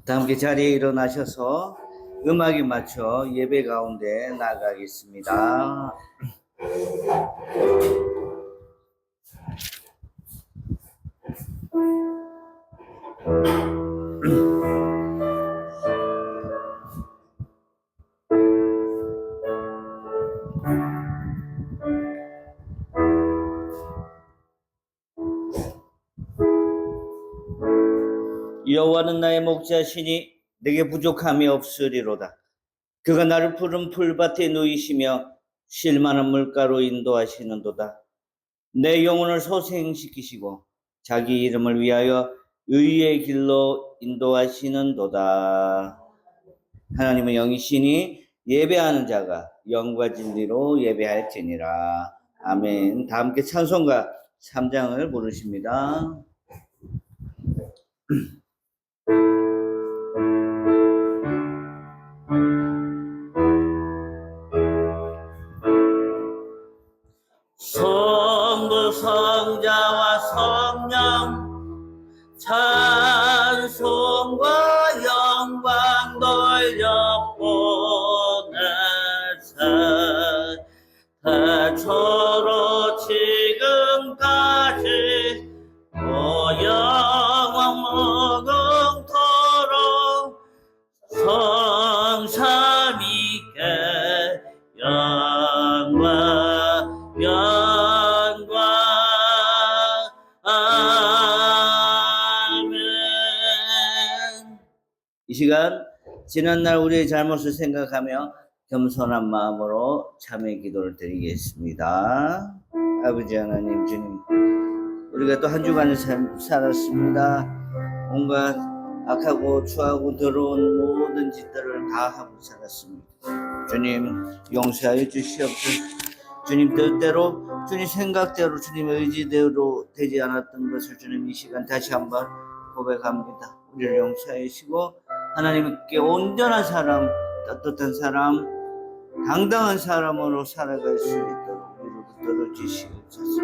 다 함께 자리에 일어나셔서 음악에 맞춰 예배 가운데 나가겠습니다. 여호와는 나의 목자시니 내게 부족함이 없으리로다. 그가 나를 푸른 풀밭에 누이시며 쉴 만한 물가로 인도하시는도다. 내 영혼을 소생시키시고 자기 이름을 위하여 의의 길로 인도하시는도다. 하나님은 영이시니 예배하는 자가 영과 진리로 예배할지니라. 아멘. 다 함께 찬송가 3장을 부르십니다. 성부 성자와 성령 찬송과 영광 돌려보내사 태초로 지금까지 영원무궁토록 성삼위께 영광 아멘. 이 시간 지난날 우리의 잘못을 생각하며 겸손한 마음으로 참회 기도를 드리겠습니다. 아버지 하나님, 주님, 우리가 또 한 주간을 살았습니다. 온갖 악하고 추하고 더러운 모든 짓들을 다 하고 살았습니다. 주님, 용서하여 주시옵소서. 주님 뜻대로, 주님 생각대로, 주님 의지대로 되지 않았던 것을 주님 이 시간 다시 한번 고백합니다. 우리를 용서해 주시고 하나님께 온전한 사람, 떳떳한 사람, 당당한 사람으로 살아갈 수 있도록 우리를 붙들어 주시옵소서.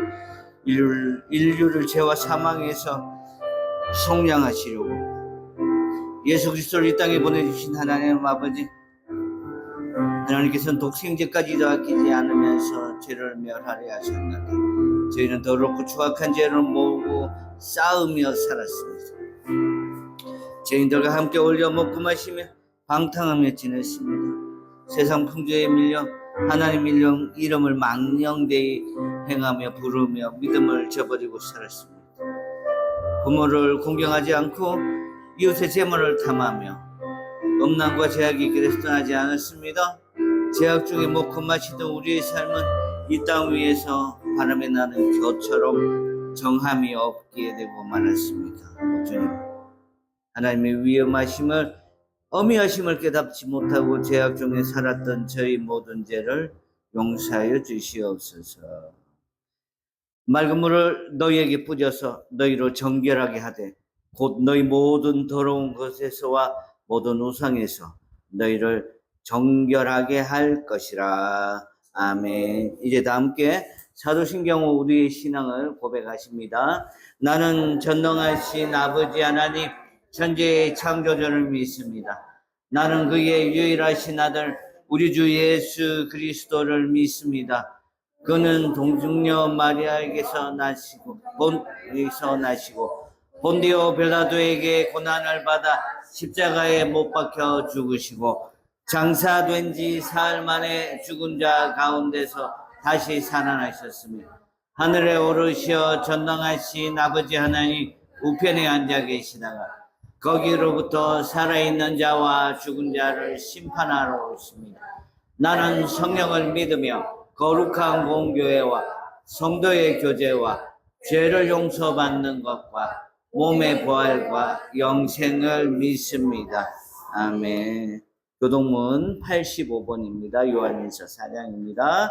인류를 죄와 사망에서 속량하시려고 예수 그리스도를 이 땅에 보내주신 하나님 아버지, 하나님께서는 독생제까지도 아끼지 않으면서 죄를 멸하려 하셨는데 저희는 더럽고 추악한 죄를 모으고 싸우며 살았습니다. 죄인들과 함께 어울려 먹고 마시며 방탕하며 지냈습니다. 세상 풍조에 밀려 하나님 이름을 망령되이 행하며 부르며 믿음을 저버리고 살았습니다. 부모를 공경하지 않고 이웃의 재물을 탐하며 음란과 제약이 그래서 떠나지 않았습니다. 제약 중에 먹고 마시던 우리의 삶은 이 땅 위에서 바람에 나는 겨처럼 정함이 없게 되고 말았습니다. 주님, 하나님의 위험하심을 어미하심을 깨닫지 못하고 제약 중에 살았던 저희 모든 죄를 용서하여 주시옵소서. 맑은 물을 너희에게 뿌려서 너희로 정결하게 하되 곧 너희 모든 더러운 것에서와 모든 우상에서 너희를 정결하게 할 것이라. 아멘. 이제 다 함께 사도신경 우리의 신앙을 고백하십니다. 나는 전능하신 아버지 하나님 천지의 창조주를 믿습니다. 나는 그의 유일하신 아들 우리 주 예수 그리스도를 믿습니다. 그는 동중녀 마리아에게서 나시고 본디오 빌라도에게 고난을 받아 십자가에 못 박혀 죽으시고 장사된 지 사흘 만에 죽은 자 가운데서 다시 살아나셨으며 하늘에 오르시어 전능하신 아버지 하나님 우편에 앉아 계시다가 거기로부터 살아있는 자와 죽은 자를 심판하러 오십니다. 나는 성령을 믿으며 거룩한 공교회와 성도의 교제와 죄를 용서받는 것과 몸의 부활과 영생을 믿습니다. 아멘. 교동문 85번입니다. 요한일서 4장입니다.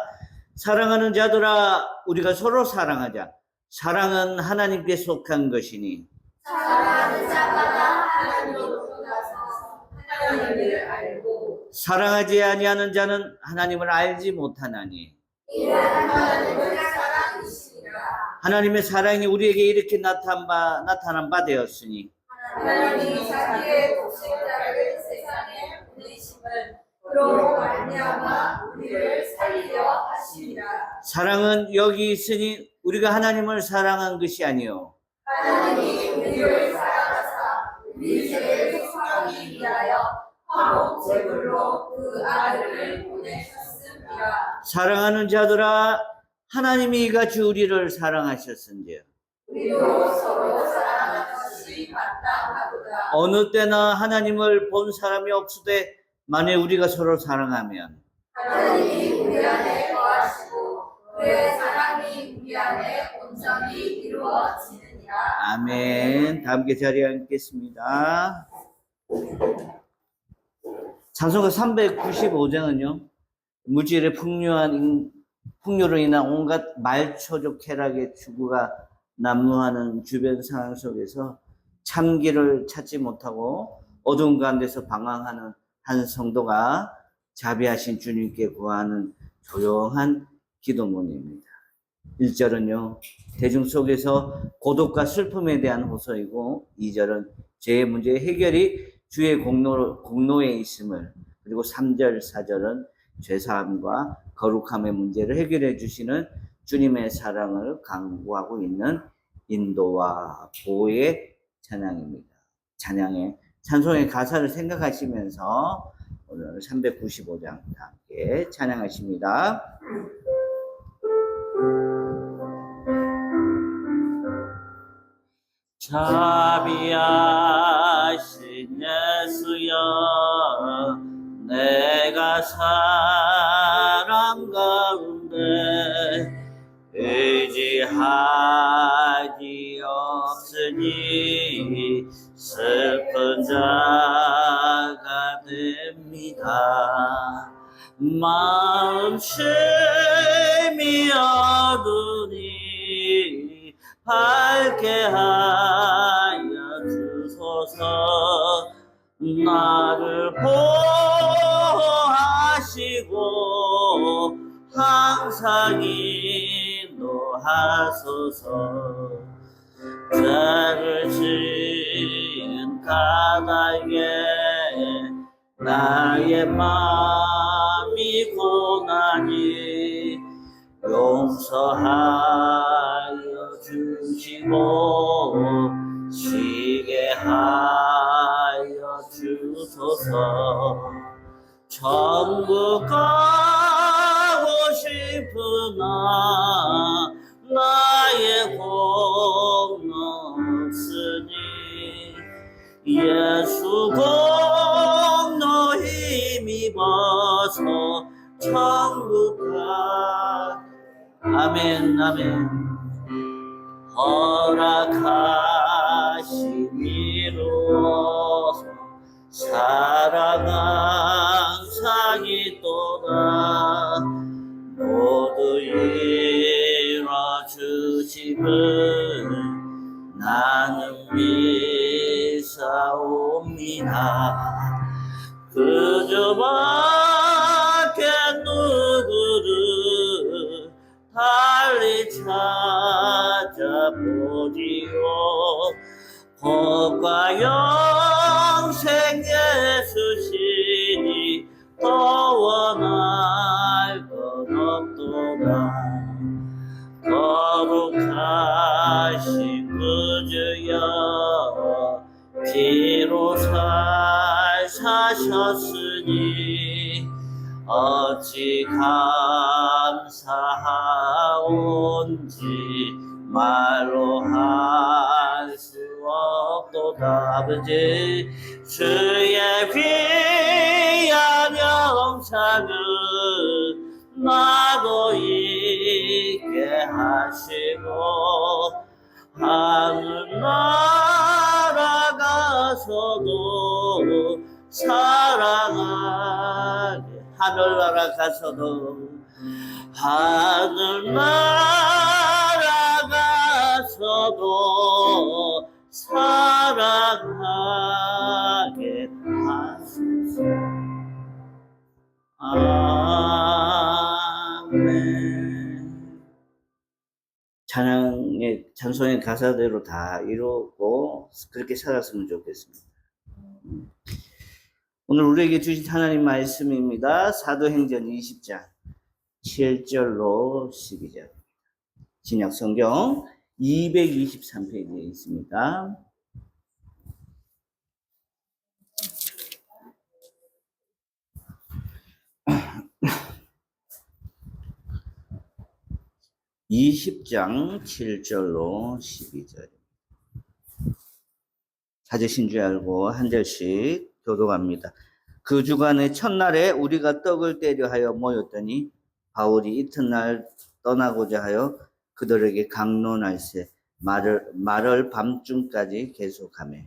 사랑하는 자들아, 우리가 서로 사랑하자. 사랑은 하나님께 속한 것이니 사랑하는 자마다 하나님으로부터 나서 하나님을 알고 사랑하지 아니하는 자는 하나님을 알지 못하나니 이는 하나님은 사랑이시니라. 하나님의 사랑이 우리에게 이렇게 나타난 바 되었으니 하나님이 자기의 독생자를 세상에 보내심을 그로 말미암아 우리를 살리려 하심이라. 사랑은 여기 있으니 우리가 하나님을 사랑한 것이 아니요 하나님이 우리를 사랑하사 우리 죄를 속하기 위하여 바로 제물로 그 아들을 보내셨습니다. 사랑하는 자들아 하나님이 이같이 우리를 사랑하셨은지요 우리도 서로 사랑하는 것이 마땅하도다. 어느 때나 하나님을 본 사람이 없으되 만일 우리가 서로 사랑하면 하나님이 우리 안에 거하시고 그의 사랑이 우리 안에 온전히 이루어지느니라. 아멘. 다 함께 자리에 앉겠습니다. 찬송가 395장은요 물질의 풍요로 인한 온갖 말초적 쾌락의 추구가 난무하는 주변 상황 속에서 참기를 찾지 못하고 어두운 가운데서 방황하는 한 성도가 자비하신 주님께 구하는 조용한 기도문입니다. 1절은요 대중 속에서 고독과 슬픔에 대한 호소이고 2절은 죄의 문제 해결이 주의 공로에 있음을, 그리고 3절 4절은 죄사함과 거룩함의 문제를 해결해 주시는 주님의 사랑을 강구하고 있는 인도와 보호의 찬양입니다. 찬송의 가사를 생각하시면서 오늘 395장 함께 찬양하십니다. 자비하신 예수여 내가 사랑 가운데 의지하기 없으니 슬픈 자가 됩니다. 마음 심히 어두니 밝게 하여 주소서. 나를 보호하시고 항상 인도하소서. 죄를 지은 까닭에 나의 마음이 고나니 용서하여 주시고 쉬게 하여 주소서. 천국 가고 싶으나 나의 공로 없으니 예수 공로 힘입어서 천국 가. 아멘 아멘. 허락하심 이루어서 사랑 항상 있도다. 모두 이뤄주심을 나는 믿사옵니다. 그저밖에 누구를 달리 찾아보지요. 법과 영생 예수시니 더 원할 것 없도다. 거룩하신 그 주여 피로 살 사셨으니 어찌 감사하온지 말로 할 수 없도다. 아버지 주의 귀한 영상을 나도 있게 하시고 하늘 날아가서도 사랑하게 하늘 날아가서도 하늘 날아가서도 사랑하게 하소서. 아멘. 찬송의 가사대로 다 이루고 그렇게 살았으면 좋겠습니다. 오늘 우리에게 주신 하나님 말씀입니다. 사도행전 20장 7절로 12절. 신약 성경 223페이지에 있습니다. (20장) 7절로 12절. 찾으신 줄 알고 한 절씩 교독합니다. 그 주간의 첫날에 우리가 떡을 떼려 하여 모였더니 바울이 이튿날 떠나고자 하여 그들에게 강론할세 말을 밤중까지 계속하며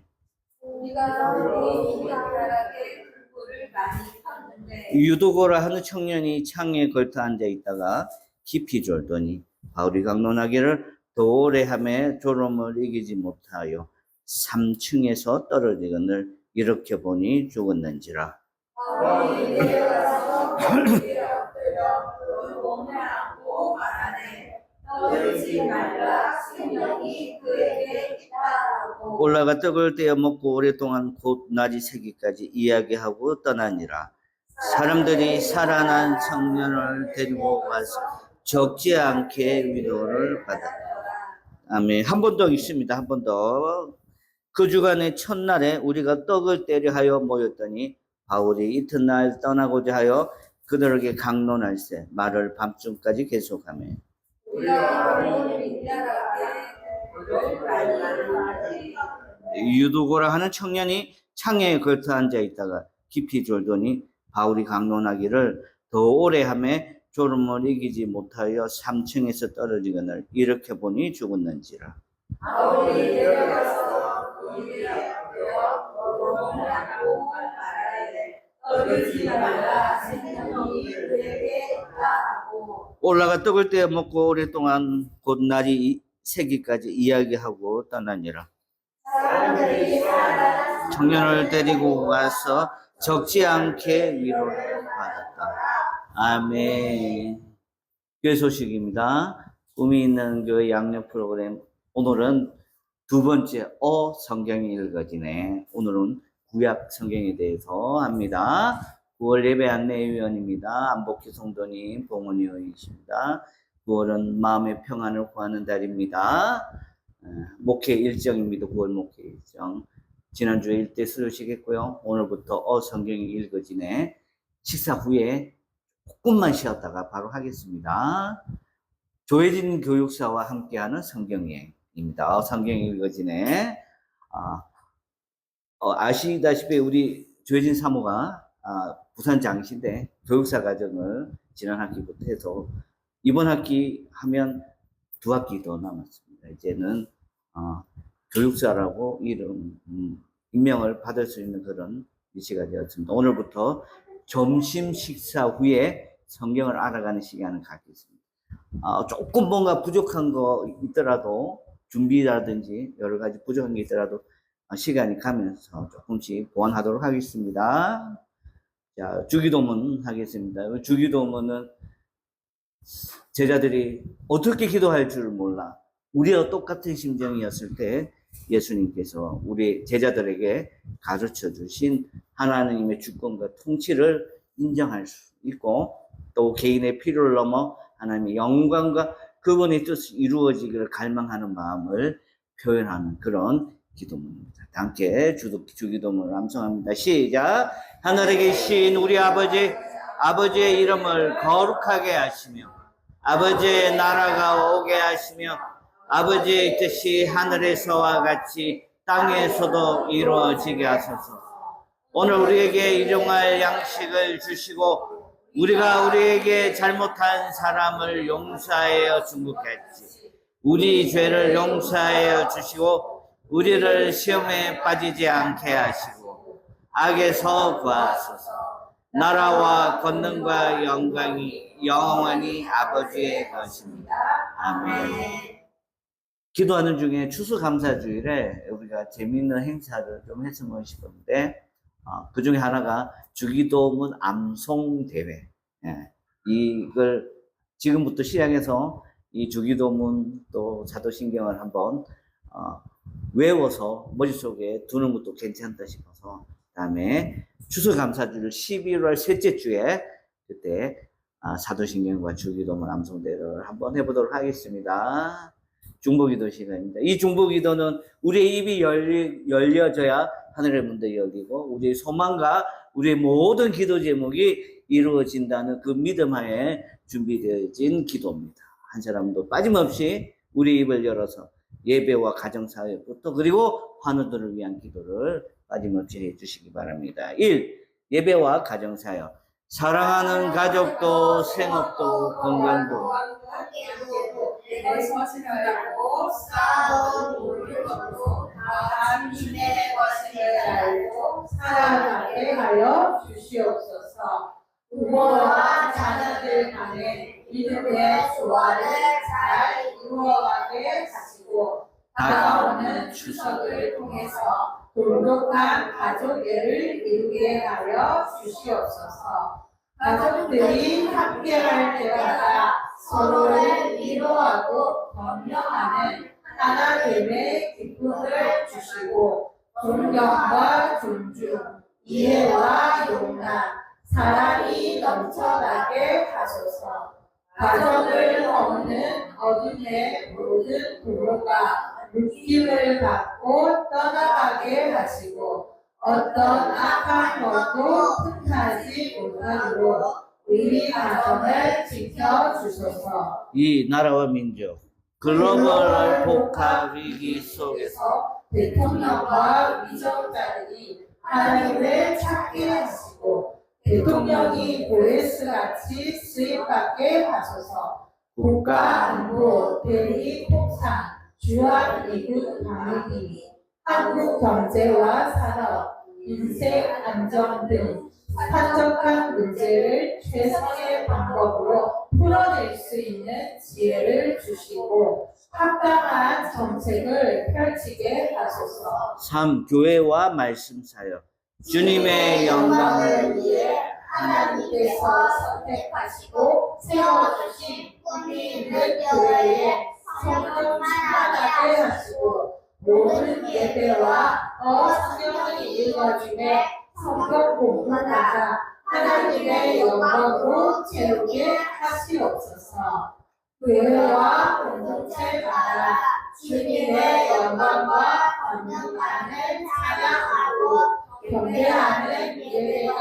우리가 우리나라에 불을 많이 폈는데 유도고라 하는 청년이 창에 걸터 앉아 있다가 깊이 졸더니 바울이 강론하기를 더 오래 하며 졸음을 이기지 못하여 3층에서 떨어지거늘 이렇게 보니 죽었는지라. 바울이 내려가서 그들에 엎드려 그 몸을 안고 말하네 떠들지 말라 생명이 그에게 있다고. 올라가 떡을 떼어 먹고 오랫동안 곧 낮이 새기까지 이야기하고 떠나니라. 사람들이 살아난 청년을 데리고 가서 적지 않게 위로를 받았다. 아멘. 한 번 더 있습니다. 한 번 더. 그 주간의 첫날에 우리가 떡을 떼려 하여 모였더니 바울이 이튿날 떠나고자 하여 그들에게 강론할세 말을 밤중까지 계속하며 우리가 우리나라에 불을 많이 폈는데 유두고라 하는 청년이 창에 걸터 앉아 있다가 깊이 졸더니 바울이 강론하기를 더 오래 하며 졸음을 이기지 못하여 3층에서 떨어지거늘 이렇게 보니 죽었는지라. 바울이 내려가서 그들에 엎드려 몸을 안고 말하되 떠들지 말라 생명이 그에게 있다고. 올라가 떡을 떼어 먹고 오랫동안 곧 날이 새기까지 이야기하고 떠나니라. 사람들이 살아난 청년을 데리고 가서 적지 않게 위로를 받았다. 아멘. 교회 소식입니다. 꿈이 있는 교회 양육 프로그램. 오늘은 두 번째 성경이 읽어지네. 오늘은 구약 성경에 대해서 합니다. 9월 예배 안내위원입니다. 안복희 성도님, 봉은희 의원이십니다. 9월은 마음의 평안을 구하는 달입니다. 목회 일정입니다. 9월 목회 일정. 지난주에 일대 수료식 했고요. 오늘부터 성경이 읽어지네. 식사 후에 조금만 쉬었다가 바로 하겠습니다. 조혜진 교육사와 함께하는 성경여행입니다. 성경이 읽어지네. 아시다시피 우리 조혜진 사모가 부산 장시대 교육사 과정을 지난 학기부터 해서 이번 학기 하면 2학기 더 남았습니다. 이제는 교육사라고 임명을 받을 수 있는 그런 위치가 되었습니다. 오늘부터 점심 식사 후에 성경을 알아가는 시간을 갖겠습니다. 조금 뭔가 부족한 거 있더라도 준비라든지 여러 가지 부족한 게 있더라도 시간이 가면서 조금씩 보완하도록 하겠습니다. 자, 주기도문 하겠습니다. 주기도문은 제자들이 어떻게 기도할 줄 몰라. 우리와 똑같은 심정이었을 때 예수님께서 우리 제자들에게 가르쳐 주신 하나님의 주권과 통치를 인정할 수 있고 또 개인의 필요를 넘어 하나님의 영광과 그분의 뜻이 이루어지기를 갈망하는 마음을 표현하는 그런 기도문입니다. 함께 주기도문을 암송합니다. 시작. 하늘에 계신 우리 아버지의 이름을 거룩하게 하시며 아버지의 나라가 오게 하시며 아버지의 뜻이 하늘에서와 같이 땅에서도 이루어지게 하소서. 오늘 우리에게 일용할 양식을 주시고 우리가 우리에게 잘못한 사람을 용서하여 준 것 같이 우리 죄를 용서하여 주시고 우리를 시험에 빠지지 않게 하시고 악에서 구하소서. 나라와 권능과 영광이 영원히 아버지의 것입니다. 아멘. 기도하는 중에 추수감사주일에 우리가 재미있는 행사를 좀 했으면 싶은데 그 중에 하나가 주기도문 암송대회. 이걸 지금부터 시작해서 이 주기도문 또 사도신경을 한번 외워서 머릿속에 두는 것도 괜찮다 싶어서 다음에 추수감사주를 11월 셋째 주에 그때 사도신경과 주기도문 암송대를 한번 해보도록 하겠습니다. 중보기도 시간입니다. 이 중보기도는 우리의 입이 열려져야 하늘의 문도 열리고 우리의 소망과 우리의 모든 기도 제목이 이루어진다는 그 믿음 하에 준비되어진 기도입니다. 한 사람도 빠짐없이 우리 입을 열어서 예배와 가정사회부터 그리고 환우들을 위한 기도를 빠짐없이 해주시기 바랍니다. 1. 예배와 가정사역. 사랑하는 가족도 생업도 건강도 내가 서신하고 쌓아온 모든 것도 다 주님의 것임을 알고 살아가게 하여 주시옵소서. 부모와 자녀들 간의 믿음의 조화를 잘 이루어가게 하시고 다가오는 추석을 통해서 돈독한 가족애를 이루게 하여 주시옵소서. 가족들이 함께할 때마다 서로를 위로하고 격려하는 하나됨의 기쁨을 주시고 존경과 존중, 이해와 용납, 사랑이 넘쳐나게 하소서. 가정을 허무는 어둠의 모든 부모가 느낌을 받고 떠나가게 하시고 어떤 악한 것도 틈타지 못하도록 우리 가정을 지켜주소서. 2. 나라와 민족. 글로벌 복합 위기 속에서 대통령과 위정자들이 하나님을 찾게 하시고 대통령이 보혜스같이 수입받게 하소서. 국가 안보, 대리 폭삭, 주한 미국 방위기, 한국 경제와 산업, 인생 안정 등 산적한 문제를 최선의 방법으로 풀어낼 수 있는 지혜를 주시고 합당한 정책을 펼치게 하소서. 3. 교회와 말씀 사역. 주님의 영광을 위해 하나님께서 선택하시고 세워주신 꿈이 있는 교회에 성령 충만하게 하시고 모든 예배와 성경을 읽어주매 성경 공부하다 하나님의 영광으로 채우게 하시옵소서. 교회와 공동체마다 주님의 영광과 권능만을 찬양하고 경배하는 예배가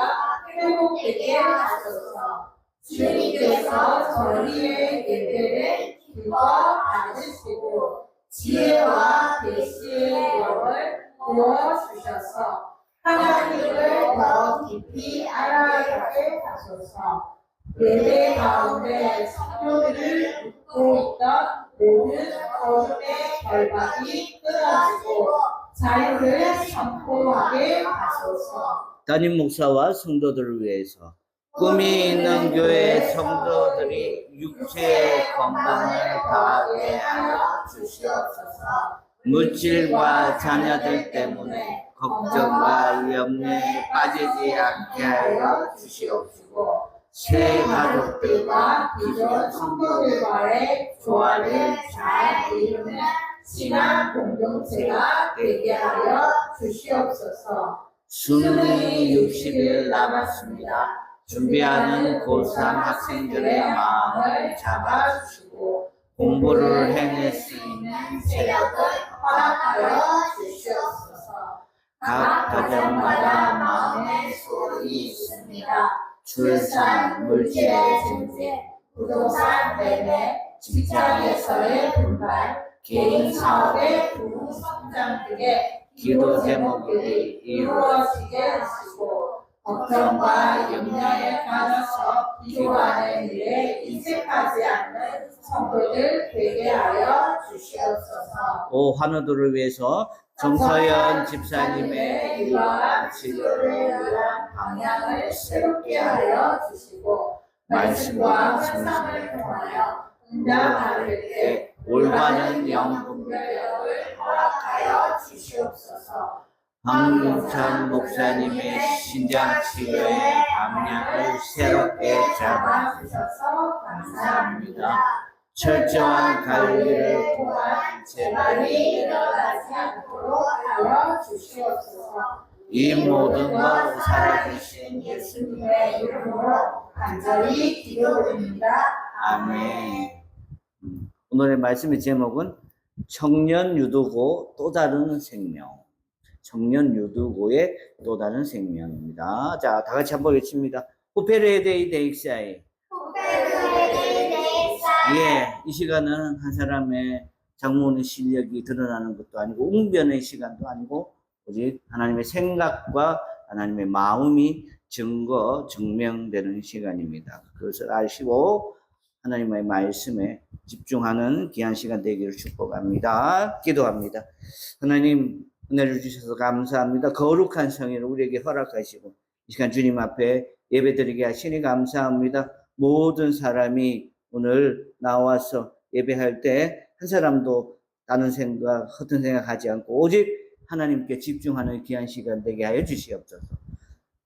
회복되게 하소서. 주님께서 저희의 예배를 기뻐 받으시고 지혜와 계시의 영을 부어주셔서 하나님을 더 깊이 알아가게 하소서. 예배 가운데 성도들을 묶고 있던 모든 어둠의 결박이 끊어지고 자유를 선포하게 하소서. 담임 목사와 성도들을 위해서 꿈이 있는 교회 성도들이 육체의 건강을 다하게 하여 주시옵소서. 물질과 자녀들 때문에 걱정과 염려에 빠지지 않게 하여 주시옵시고 새 가족들과 기존 성도들과의 조화를 잘 이루는 신앙 공동체가 되게 하여 주시옵소서. 수능이 60일 남았습니다. 준비하는 고3 학생들의 마음을 잡아주시고 공부를 해낼 수 있는 체력을 허락하여 주시옵소서. 각 가정마다 마음의 소원이 있습니다. 출산, 물질의 증세, 부동산 매매, 직장에서의 분발, 개인 사업의 부흥 성장 등의 기도 제목들이 이루어지게 하시고 걱정과 염려에 빠져서 기도하는 일에 인색하지 않는 성도들 되게 하여 주시옵소서. 오 환우들을 위해서 정서연 집사님의 유아한 치료를 위한 방향을 새롭게 하여 주시고 말씀과 환상을 통하여 응답받을 때 올바른 영분별력을 허락하여 주시옵소서. 황용찬 목사님의 신장 치료의 방향을 새롭게 잡아 주셔서 감사합니다. 철저한 관리를 또한 재발이 일어나지 않도록 하여 주시옵소서. 이 모든 것 살아계신 예수님의 이름으로 간절히 기도드립니다. 아멘. 오늘의 말씀의 제목은 청년 유두고 또 다른 생명. 청년 유두고의 또 다른 생명입니다. 자, 다 같이 한번 외칩니다. 후페르헤데이 데익사이. 예, 이 시간은 한 사람의 장문의 실력이 드러나는 것도 아니고 웅변의 시간도 아니고 오직 하나님의 생각과 하나님의 마음이 증명되는 시간입니다. 그것을 아시고 하나님의 말씀에 집중하는 귀한 시간 되기를 축복합니다. 기도합니다. 하나님 은혜를 주셔서 감사합니다. 거룩한 성의를 우리에게 허락하시고 이 시간 주님 앞에 예배드리게 하시니 감사합니다. 모든 사람이 오늘 나와서 예배할 때 한 사람도 다른 생각, 허튼 생각하지 않고 오직 하나님께 집중하는 귀한 시간 되게 하여 주시옵소서.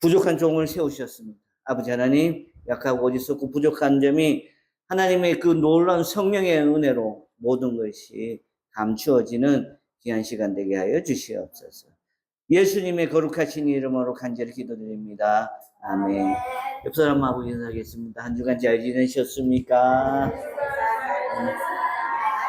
부족한 종을 세우셨습니다. 아버지 하나님, 약하고 어리석고 부족한 점이 하나님의 그 놀라운 성령의 은혜로 모든 것이 감추어지는 귀한 시간 되게 하여 주시옵소서. 예수님의 거룩하신 이름으로 간절히 기도드립니다. 아멘. 옆 사람하고 인사하겠습니다. 한 주간 잘 지내셨습니까?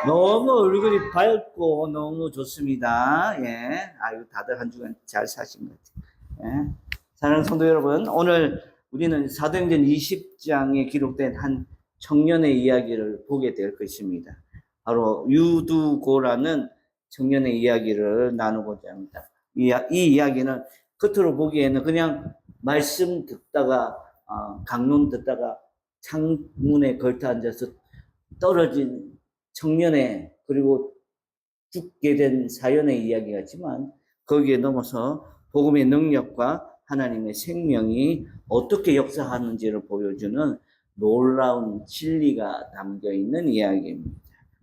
너무 얼굴이 밝고 너무 좋습니다. 예. 아유, 다들 한 주간 잘 사신 것 같아요. 예. 사랑하는 성도 여러분, 오늘 우리는 사도행전 20장에 기록된 한 청년의 이야기를 보게 될 것입니다. 바로 유두고라는 청년의 이야기를 나누고자 합니다. 이 이야기는 겉으로 보기에는 그냥 말씀 듣다가 강론 듣다가 창문에 걸터 앉아서 떨어진 청년의 그리고 죽게 된 사연의 이야기 같지만 거기에 넘어서 복음의 능력과 하나님의 생명이 어떻게 역사하는지를 보여주는 놀라운 진리가 담겨 있는 이야기입니다.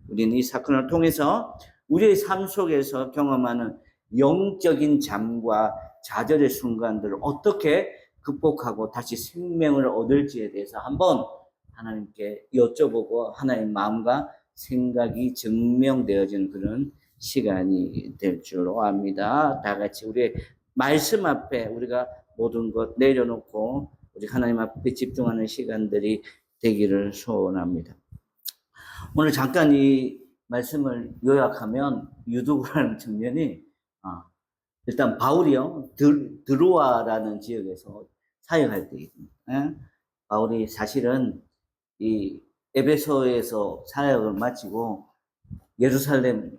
우리는 이 사건을 통해서 우리의 삶 속에서 경험하는 영적인 잠과 좌절의 순간들을 어떻게 극복하고 다시 생명을 얻을지에 대해서 한번 하나님께 여쭤보고 하나님의 마음과 생각이 증명되어지는 그런 시간이 될 줄로 압니다. 다 같이 우리의 말씀 앞에 우리가 모든 것 내려놓고 우리 하나님 앞에 집중하는 시간들이 되기를 소원합니다. 오늘 잠깐 이 말씀을 요약하면 유두고라는 청년이 일단 바울이요 드로아라는 지역에서 사역할 때입니다. 바울이 사실은 이 에베소에서 사역을 마치고 예루살렘으로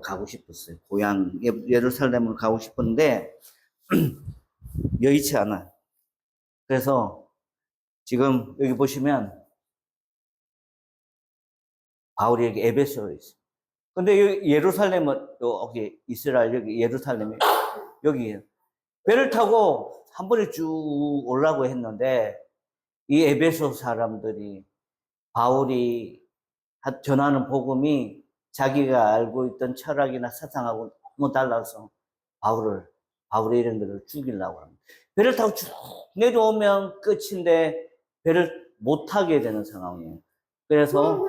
가고 싶었어요. 고향 예루살렘으로 가고 싶었는데 여의치 않아. 그래서 지금 여기 보시면 바울이 여기 에베소에 있어요. 근데 여기 예루살렘은 여기 이스라엘 여기 예루살렘이 여기에요. 배를 타고 한 번에 쭉 오려고 했는데 이 에베소 사람들이 바울이 전하는 복음이 자기가 알고 있던 철학이나 사상하고 너무 달라서 바울의 이런 것을 죽이려고 합니다. 배를 타고 쭉 내려오면 끝인데 배를 못 타게 되는 상황이에요. 그래서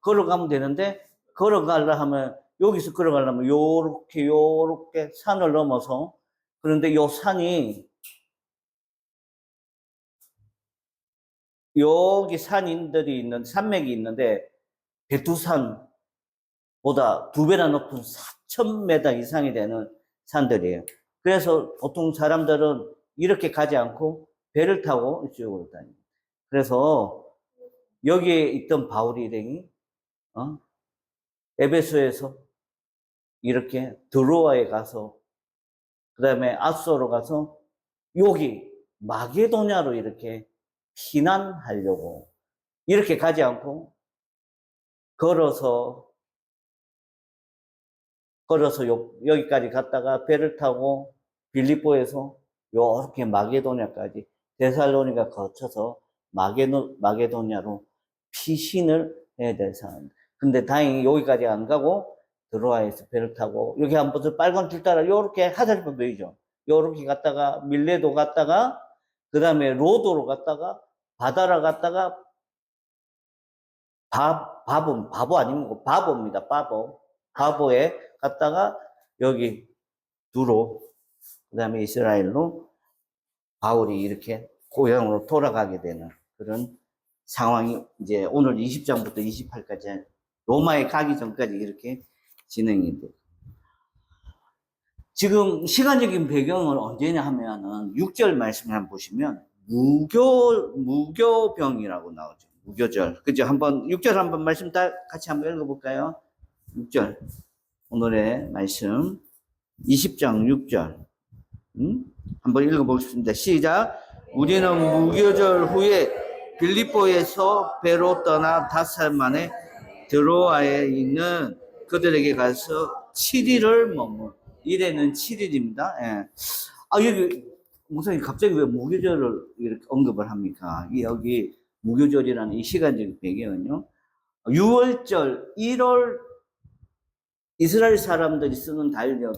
걸어가면 되는데 걸어가려 하면 여기서 걸어가려면 요렇게 산을 넘어서 그런데 요 산이 여기 산인들이 있는 산맥이 있는데 백두산보다 2배나 높은 4,000m 이상이 되는 산들이에요. 그래서 보통 사람들은 이렇게 가지 않고 배를 타고 이쪽으로 다닙니다. 그래서 여기에 있던 바울이 에베소에서 이렇게 드로아에 가서 그 다음에 아소로 가서 여기 마게도냐로 이렇게 피난하려고 이렇게 가지 않고 걸어서 여기까지 갔다가 배를 타고 빌립보에서 이렇게 마게도냐까지 데살로니가 거쳐서 마게도냐로 피신을 해야 될 상황입니다. 근데 다행히 여기까지 안 가고 드로아에서 배를 타고 여기 한번 빨간 줄 따라 요렇게 하다리만 보이죠. 요렇게 갔다가 밀레도 갔다가 그 다음에 로도로 갔다가 바다라 갔다가 바보 아니고 바보입니다. 바보에 갔다가 여기 두로, 그 다음에 이스라엘로 바울이 이렇게 고향으로 돌아가게 되는 그런 상황이 이제 오늘 20장부터 28까지 로마에 가기 전까지 이렇게 진행이 돼요. 지금 시간적인 배경을 언제냐 하면은 6절 말씀을 한번 보시면 무교병이라고 나오죠. 무교절. 그죠? 한번 6절 한번 말씀 다 같이 한번 읽어볼까요? 6절. 오늘의 말씀 20장 6절. 한번 읽어보겠습니다. 시작. 우리는 무교절 후에 빌립보에서 배로 떠나 5살 만에 드로아에 있는 그들에게 가서 7일을 머물. 일에는 7일입니다. 예. 여기 목사님 갑자기 왜 무교절을 이렇게 언급을 합니까? 여기 무교절이라는 이 시간적인 배경은요. 6월절 1월 이스라엘 사람들이 쓰는 달력에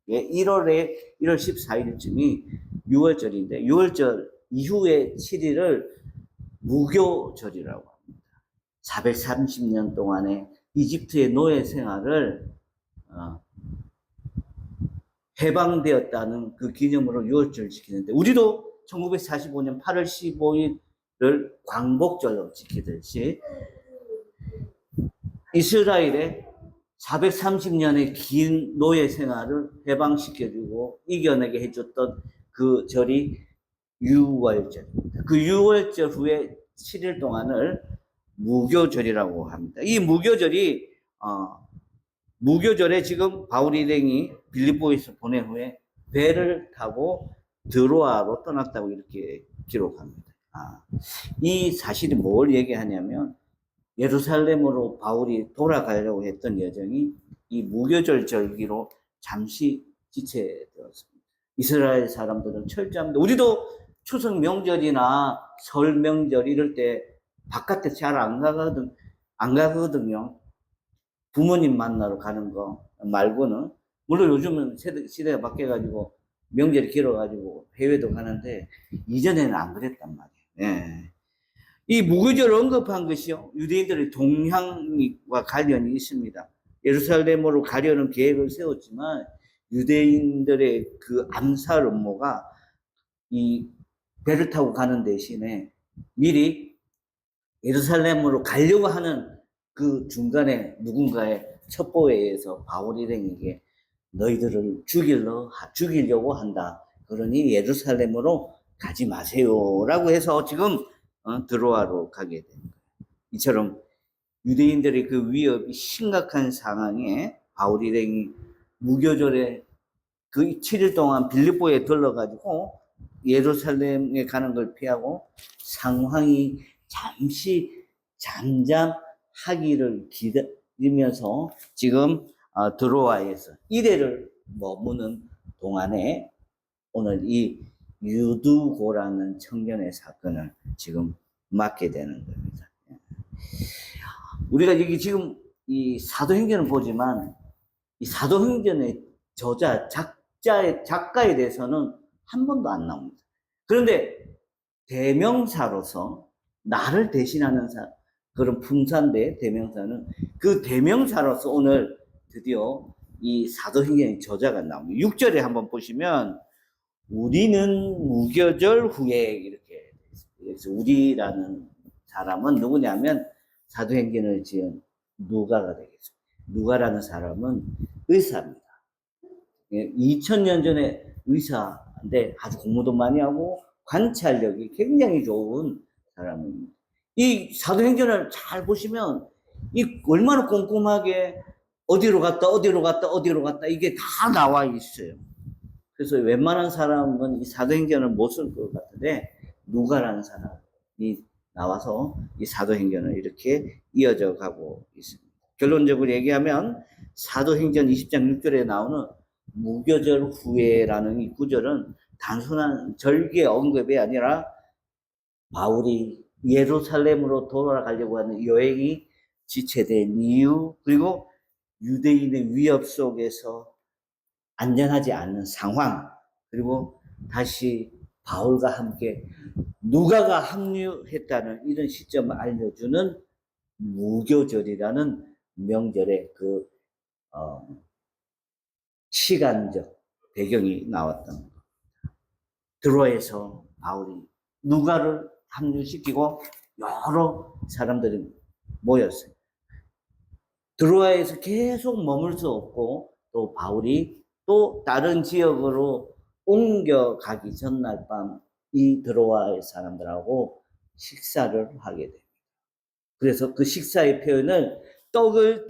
1월 14일쯤이 6월절인데 6월절 이후에 7일을 무교절이라고 합니다. 430년 동안의 이집트의 노예 생활을 해방되었다는 그 기념으로 6월절을 지키는데 우리도 1945년 8월 15일을 광복절로 지키듯이 이스라엘의 430년의 긴 노예 생활을 해방시켜주고 이겨내게 해줬던 그 절이 6월절입니다. 그 6월절 후에 7일 동안을 무교절이라고 합니다. 이 무교절에 지금 바울 일행이 빌립보에서 보낸 후에 배를 타고 드로아로 떠났다고 이렇게 기록합니다. 이 사실이 뭘 얘기하냐면 예루살렘으로 바울이 돌아가려고 했던 여정이 이 무교절 절기로 잠시 지체되었습니다. 이스라엘 사람들은 철저합니다. 우리도 추석 명절이나 설 명절 이럴 때 바깥에 잘 안 가거든요. 부모님 만나러 가는 거 말고는. 물론 요즘은 시대가 바뀌어가지고 명절이 길어가지고 해외도 가는데 이전에는 안 그랬단 말이에요. 예. 이 무교절을 언급한 것이요, 유대인들의 동향과 관련이 있습니다. 예루살렘으로 가려는 계획을 세웠지만 유대인들의 그 암살 음모가 이 배를 타고 가는 대신에 미리 예루살렘으로 가려고 하는 그 중간에 누군가의 첩보에 의해서 바울 일행에게 너희들을 죽이려고 한다. 그러니 예루살렘으로 가지 마세요라고 해서 지금 드로아로 가게 된 거예요. 이처럼 유대인들의 그 위협이 심각한 상황에 바울 일행이 무교절에 그 7일 동안 빌립보에 들러가지고 예루살렘에 가는 걸 피하고 상황이 잠시 잠잠하기를 기다리면서 지금 드로아에서 1회를 머무는 동안에 오늘 이 유두고라는 청년의 사건을 지금 맡게 되는 겁니다. 우리가 여기 지금 이 사도행전을 보지만 이 사도행전의 작가에 대해서는 한 번도 안 나옵니다. 그런데 대명사로서 나를 대신하는 그런 품사인데 대명사는 그 대명사로서 오늘 드디어 이 사도행전의 저자가 나옵니다. 6절에 한번 보시면 우리는 무교절 후에 이렇게 그래서 우리라는 사람은 누구냐면 사도행전을 지은 누가가 되겠습니다. 누가라는 사람은 의사입니다. 2000년 전에 의사인데 아주 공부도 많이 하고 관찰력이 굉장히 좋은 사람입니다. 이 사도행전을 잘 보시면 이 얼마나 꼼꼼하게 어디로 갔다 이게 다 나와 있어요. 그래서 웬만한 사람은 이 사도행전을 못 쓸 것 같은데 누가라는 사람이 나와서 이 사도행전을 이렇게 이어져 가고 있습니다. 결론적으로 얘기하면 사도행전 20장 6절에 나오는 무교절 후에라는 이 구절은 단순한 절기의 언급이 아니라 바울이 예루살렘으로 돌아가려고 하는 여행이 지체된 이유, 그리고 유대인의 위협 속에서 안전하지 않은 상황, 그리고 다시 바울과 함께 누가가 합류했다는 이런 시점을 알려주는 무교절이라는 명절의 그 시간적 배경이 나왔던 거. 드로아에서 바울이 누가를 합류시키고 여러 사람들이 모였어요. 드로아에서 계속 머물 수 없고 또 바울이 또 다른 지역으로 옮겨가기 전날 밤 이 드로아의 사람들하고 식사를 하게 됩니다. 그래서 그 식사의 표현을 떡을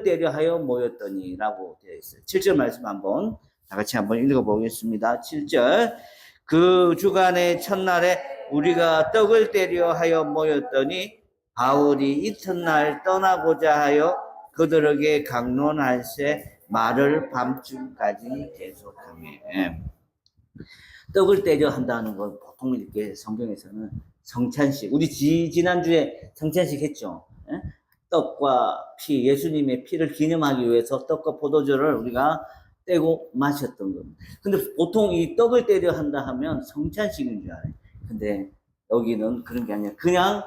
때려 하여 모였더니 라고 되어 있어요. 7절 말씀 한번 다 같이 한번 읽어보겠습니다. 7절 그 주간의 첫날에 우리가 떡을 때려 하여 모였더니 바울이 이튿날 떠나고자 하여 그들에게 강론할세 말을 밤중까지 계속하며 떡을 때려 한다는 건 보통 이렇게 성경에서는 성찬식, 우리 지난주에 성찬식 했죠. 예? 떡과 피, 예수님의 피를 기념하기 위해서 떡과 포도주를 우리가 떼고 마셨던 겁니다. 근데 보통 이 떡을 때려 한다 하면 성찬식인 줄 알아요. 근데 여기는 그런 게 아니라 그냥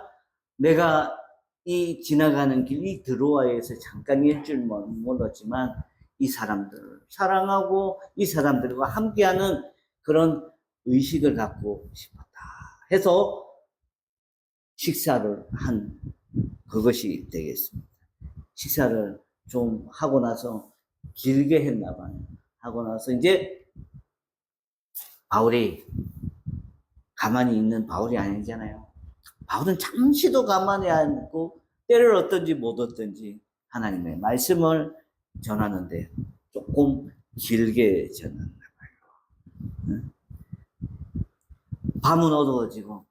내가 이 지나가는 길, 이 드로아에서 잠깐 일줄 몰랐지만 이 사람들을 사랑하고 이 사람들과 함께하는 그런 의식을 갖고 싶었다 해서 식사를 한 그것이 되겠습니다. 식사를 좀 하고 나서 길게 했나 봐요. 하고 나서 이제 바울이 가만히 있는 바울이 아니잖아요. 바울은 잠시도 가만히 앉고 때를 얻든지 못 얻든지 하나님의 말씀을 전하는데 조금 길게 전했나 봐요. 밤은 어두워지고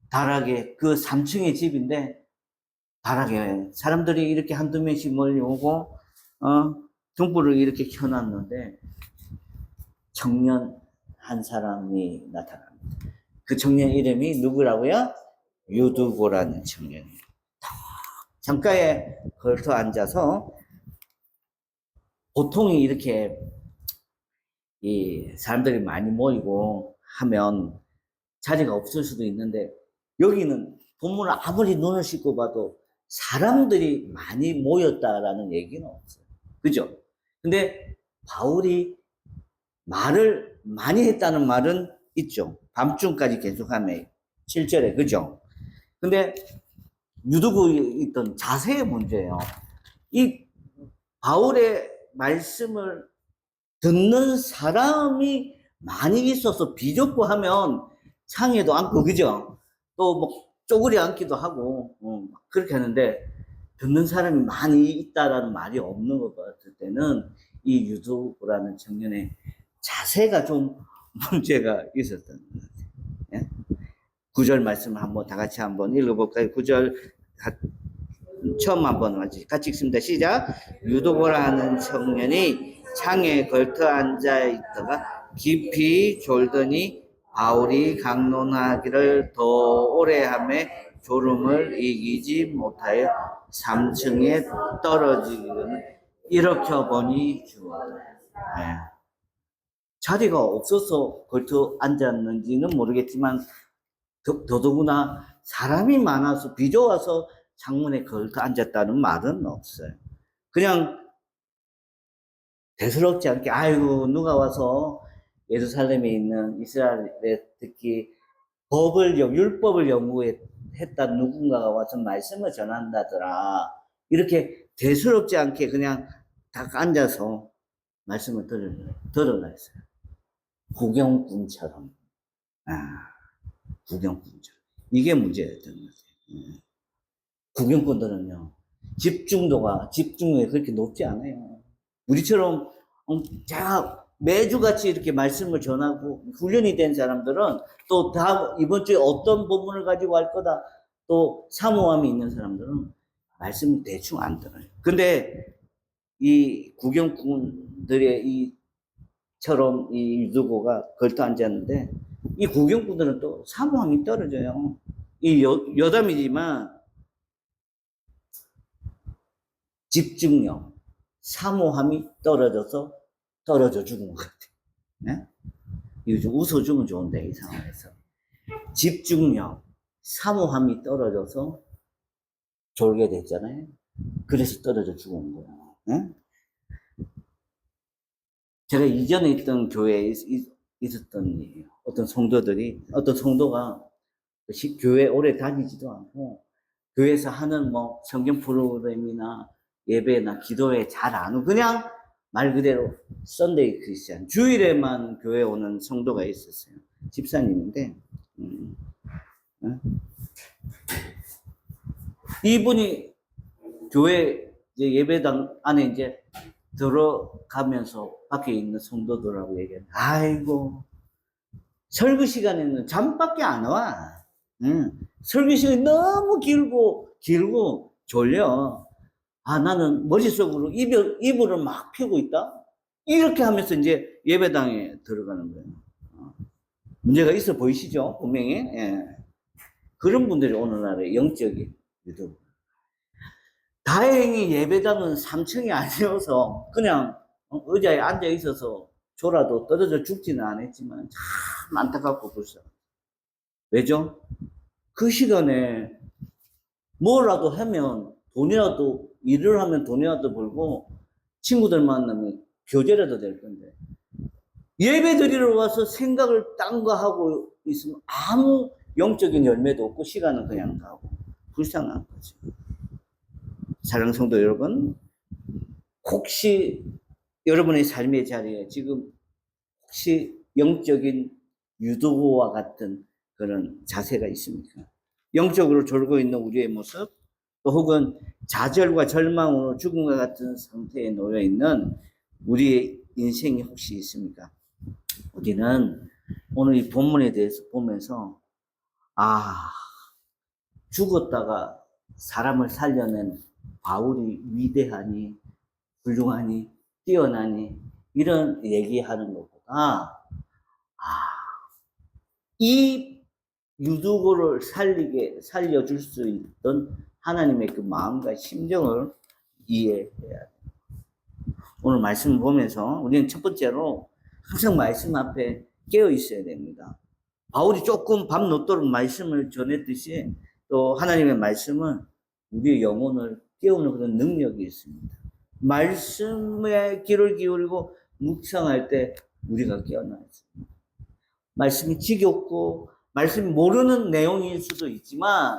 다락에 그 3층의 집인데 다락에 사람들이 이렇게 한두 명씩 몰려오고 등불을 이렇게 켜놨는데 청년 한 사람이 나타납니다. 그 청년 이름이 누구라고요? 유두고라는 청년이에요. 창가에 걸터 앉아서 보통 이렇게 이 사람들이 많이 모이고 하면 자리가 없을 수도 있는데 여기는 본문을 아무리 눈을 씻고 봐도 사람들이 많이 모였다라는 얘기는 없어요. 그죠? 근데 바울이 말을 많이 했다는 말은 있죠. 밤중까지 계속하며 7절에 그죠? 근데 유두고 있던 자세의 문제예요. 이 바울의 말씀을 듣는 사람이 많이 있어서 비좁고 하면 상에도 앉고 그죠? 또 뭐 쪼그려 앉기도 하고 그렇게 하는데 듣는 사람이 많이 있다라는 말이 없는 것 같을 때는 이 유두고라는 청년의 자세가 좀 문제가 있었던 것 같아요. 예? 9절 말씀 한번 다 같이 한번 읽어볼까요? 9절 처음 한번 같이 읽습니다. 시작. 유도고라 하는 청년이 창에 걸터 앉아 있다가 깊이 졸더니 바울이 강론하기를 더 오래 하며 졸음을 이기지 못하여 3층에 떨어지기는 일으켜 보니 죽었다. 네. 자리가 없어서 걸터 앉았는지는 모르겠지만 더더구나 사람이 많아서 비좁아서 창문에 걸터 앉았다는 말은 없어요. 그냥 대수롭지 않게 아이고 누가 와서 예루살렘에 있는 이스라엘에 특히 율법을 연구했다 누군가가 와서 말씀을 전한다더라. 이렇게 대수롭지 않게 그냥 딱 앉아서 말씀을 들으라 했어요. 구경꾼처럼. 구경꾼처럼. 이게 문제였던 거죠. 구경꾼들은요, 집중력이 그렇게 높지 않아요. 우리처럼, 제가 매주같이 이렇게 말씀을 전하고 훈련이 된 사람들은 또 이번 주에 어떤 본문을 가지고 할 거다, 또 사모함이 있는 사람들은 말씀을 대충 안 들어요. 근데 이 구경꾼들의 처럼 이 유두고가 걸터 앉았는데 이 구경꾼들은 또 사모함이 떨어져요. 이 여담이지만 집중력, 사모함이 떨어져 죽은 것 같아요. 네? 이거 좀 웃어주면 좋은데 이 상황에서 집중력, 사모함이 떨어져서 졸게 됐잖아요. 그래서 떨어져 죽은 거예요. 예? 제가 이전에 있던 교회에 있었던 일이에요. 어떤 성도가 교회 오래 다니지도 않고, 교회에서 하는 뭐 성경 프로그램이나 예배나 기도회 잘 안 오고, 그냥 말 그대로 썬데이 크리스찬, 주일에만 교회 오는 성도가 있었어요. 집사님인데, 어? 이분이 교회 이제 예배당 안에 이제 들어가면서 밖에 있는 성도들하고 얘기하는, 아이고, 설교 시간에는 잠밖에 안 와. 설교 시간이 너무 길고 졸려. 아, 나는 머릿속으로 이불을 막 펴고 있다? 이렇게 하면서 이제 예배당에 들어가는 거예요. 문제가 있어 보이시죠? 분명히. 예. 그런 분들이 오늘날의 영적인 유튜브. 다행히 예배당은 3층이 아니어서 그냥 의자에 앉아 있어서 졸아도 떨어져 죽지는 않았지만 참 안타깝고 불쌍해. 왜죠? 그 시간에 뭐라도 하면 일을 하면 돈이라도 벌고 친구들 만나면 교제라도 될 건데, 예배 드리러 와서 생각을 딴 거 하고 있으면 아무 영적인 열매도 없고 시간은 그냥 가고 불쌍한 거죠. 사랑하는 성도 여러분, 혹시 여러분의 삶의 자리에 지금 혹시 영적인 유도와 같은 그런 자세가 있습니까? 영적으로 졸고 있는 우리의 모습, 또 혹은 좌절과 절망으로 죽음과 같은 상태에 놓여 있는 우리의 인생이 혹시 있습니까? 우리는 오늘 이 본문에 대해서 보면서, 아, 죽었다가 사람을 살려낸 바울이 위대하니, 훌륭하니, 뛰어나니, 이런 얘기하는 것보다, 이 유두고를 살려줄 수 있던 하나님의 그 마음과 심정을 이해해야 돼요. 오늘 말씀을 보면서 우리는 첫 번째로 항상 말씀 앞에 깨어 있어야 됩니다. 바울이 조금 밤 늦도록 말씀을 전했듯이 또 하나님의 말씀은 우리의 영혼을 깨우는 그런 능력이 있습니다. 말씀에 귀를 기울이고 묵상할 때 우리가 깨어나야 됩니다. 말씀이 지겹고 말씀이 모르는 내용일 수도 있지만,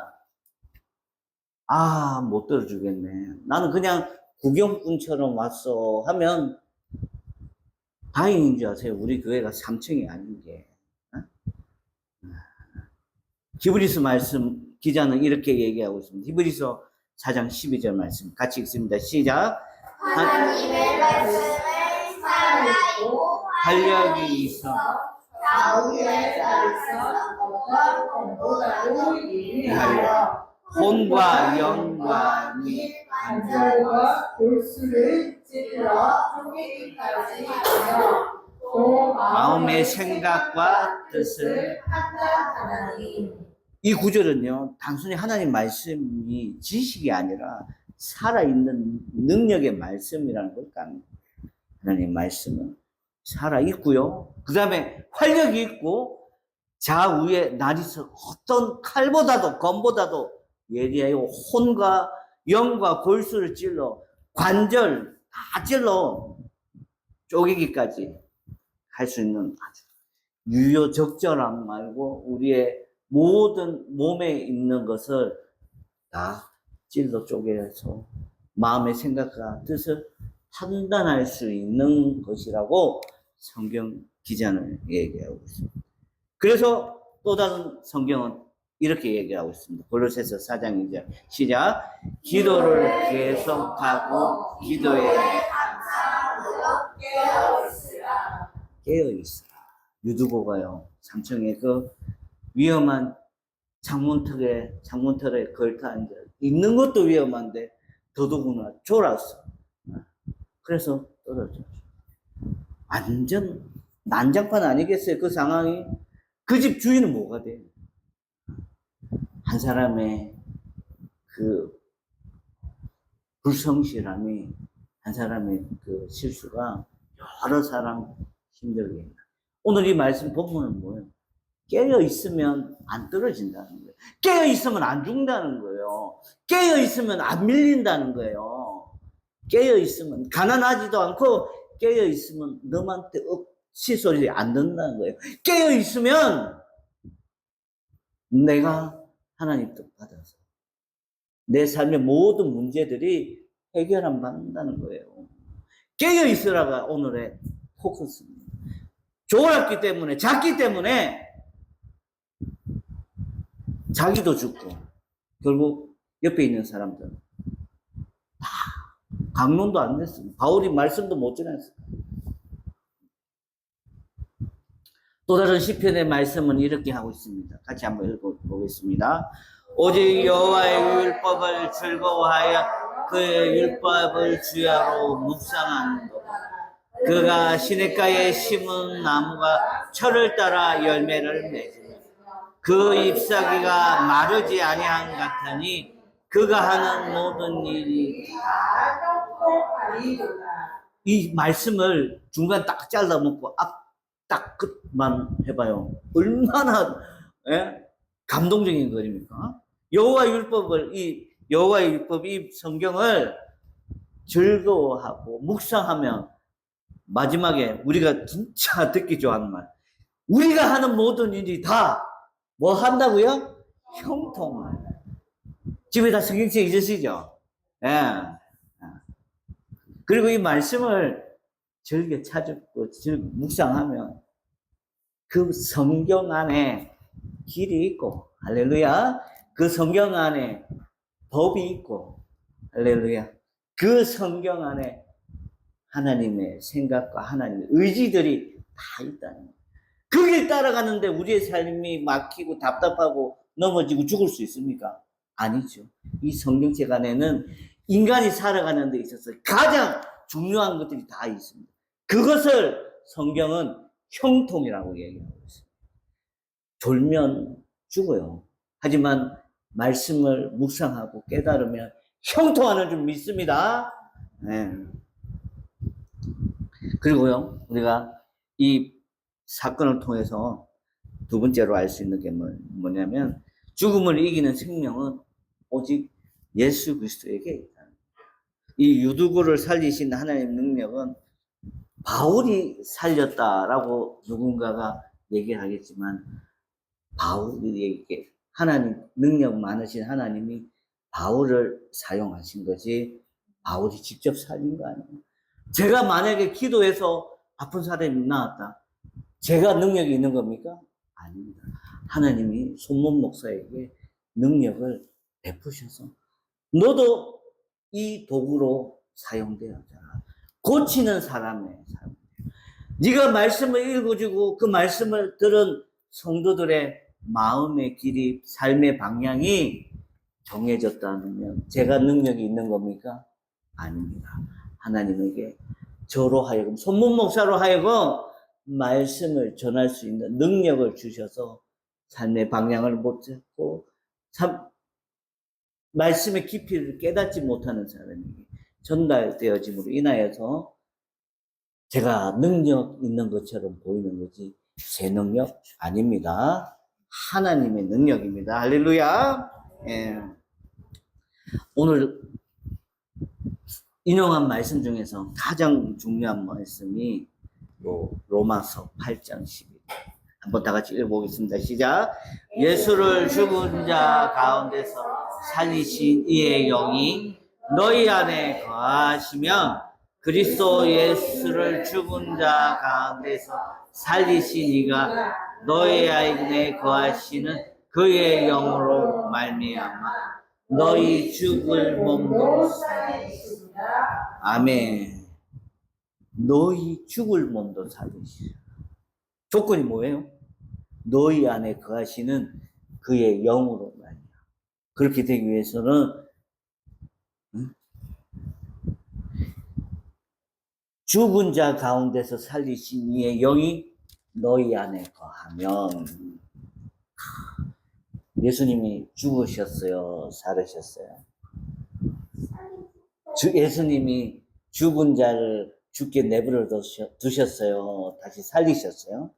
못 들어주겠네, 나는 그냥 구경꾼처럼 왔어 하면 다행인 줄 아세요. 우리 교회가 3층이 아닌 게. 히브리서 말씀 기자는 이렇게 얘기하고 있습니다. 히브리서 4장 12절 말씀 같이 읽습니다. 시작. 하나님의 말씀을 살아있고 활력이 있어 좌우의 자리에서 어떤 것보다도 예리하여 혼과 영과 및 관절과 골수를 찔러 쪼개기까지 하며 또 마음의 생각과 뜻을. 판단하나니. 이 구절은요, 단순히 하나님 말씀이 지식이 아니라 살아있는 능력의 말씀이라는 걸 까는. 하나님 말씀은 살아있고요, 그 다음에 활력이 있고 좌우에 날이서 어떤 칼보다도 검보다도 예리하여 혼과 영과 골수를 찔러 관절 다 찔러 쪼개기까지 할 수 있는 아주 유효적절함 말고 우리의 모든 몸에 있는 것을 다 찔러 쪼개서 마음의 생각과 뜻을 판단할 수 있는 것이라고 성경 기자는 얘기하고 있습니다. 그래서 또 다른 성경은 이렇게 얘기하고 있습니다. 골로새서 4장 2절 시작. 기도를 계속하고 기도에 감사함으로 깨어있으라. 깨어있으라. 유두고가요, 3층에 그 위험한 창문틀에 걸터 앉아 있는 것도 위험한데 더더구나 졸았어. 그래서 떨어져. 완전 난장판 아니겠어요, 그 상황이? 그 집 주인은 뭐가 돼? 한 사람의 그 불성실함이, 한 사람의 그 실수가 여러 사람 힘들게 합니다. 오늘 이 말씀 본문은 뭐예요? 깨어 있으면 안 떨어진다는 거예요. 깨어 있으면 안 죽는다는 거예요. 깨어 있으면 안 밀린다는 거예요. 깨어 있으면 가난하지도 않고 깨어 있으면 너한테 억지 소리 안 듣는다는 거예요. 깨어 있으면 내가 하나님 뜻 받아서 내 삶의 모든 문제들이 해결 안 받는다는 거예요. 깨어 있으라가 오늘의 포커스입니다. 졸았기 때문에, 잤기 때문에 자기도 죽고 결국 옆에 있는 사람들 다 강론도 안 됐습니다. 바울이 말씀도 못 전했어요. 또 다른 시편의 말씀은 이렇게 하고 있습니다. 같이 한번 읽어보겠습니다. 오직 여호와의 율법을 즐거워하여 그의 율법을 주야로 묵상하는 것. 그가 시냇가에 심은 나무가 철을 따라 열매를 맺으며 그 잎사귀가 마르지 아니한 같으니 그가 하는 모든 일이 이 말씀을 중간 딱 잘라먹고 앞 딱 끝만 해봐요. 얼마나 감동적인 글입니까? 여호와 율법을 여호와의 율법 이 성경을 즐거워하고 묵상하면 마지막에 우리가 진짜 듣기 좋아하는 말. 우리가 하는 모든 일이 다 뭐 한다고요? 형통을. 집에 다 성경책 있으시죠? 예. 그리고 이 말씀을 즐겨 찾고 묵상하면 그 성경 안에 길이 있고, 할렐루야. 그 성경 안에 법이 있고, 할렐루야. 그 성경 안에 하나님의 생각과 하나님의 의지들이 다 있다는 거예요. 그 길 따라가는데 우리의 삶이 막히고 답답하고 넘어지고 죽을 수 있습니까? 아니죠. 이 성경책 안에는 인간이 살아가는 데 있어서 가장 중요한 것들이 다 있습니다. 그것을 성경은 형통이라고 얘기하고 있습니다. 졸면 죽어요. 하지만 말씀을 묵상하고 깨달으면 형통하는 줄 믿습니다. 네. 그리고요, 우리가 이 사건을 통해서 두 번째로 알 수 있는 게 뭐냐면 죽음을 이기는 생명은 오직 예수 그리스도에게 있다. 이 유두고를 살리신 하나님의 능력은 바울이 살렸다라고 누군가가 얘기하겠지만 바울에게 하나님 능력 많으신 하나님이 바울을 사용하신 거지 바울이 직접 살린 거 아니에요. 제가 만약에 기도해서 아픈 사람이 나았다. 제가 능력이 있는 겁니까? 아닙니다. 하나님이 손문 목사에게 능력을 베푸셔서 너도 이 도구로 사용되었잖아. 고치는 사람의 삶. 네가 말씀을 읽어주고 그 말씀을 들은 성도들의 마음의 길이, 삶의 방향이 정해졌다면 제가 능력이 있는 겁니까? 아닙니다. 하나님에게 저로 하여금, 손문 목사로 하여금 말씀을 전할 수 있는 능력을 주셔서 삶의 방향을 못 잡고 말씀의 깊이를 깨닫지 못하는 사람에게 전달되어짐으로 인하여서 제가 능력 있는 것처럼 보이는 거지 제 능력 아닙니다. 하나님의 능력입니다. 할렐루야. 예. 오늘 인용한 말씀 중에서 가장 중요한 말씀이 로마서 8장 11. 한번 다 같이 읽어보겠습니다. 시작. 예수를 죽은 자 가운데서 살리신 이의 영이 너희 안에 거하시면 그리스도 예수를 죽은 자 가운데서 살리신 이가 너희 안에 거하시는 그의 영으로 말미암아 너희 죽을 몸도 살리시리라. 아멘. 너희 죽을 몸도 살리시리라. 조건이 뭐예요? 너희 안에 거하시는 그의 영으로 말이야. 그렇게 되기 위해서는 죽은 자 가운데서 살리신 이의 영이 너희 안에 거하면 예수님이 죽으셨어요? 살으셨어요? 예수님이 죽은 자를 죽게 내버려 두셨어요? 다시 살리셨어요?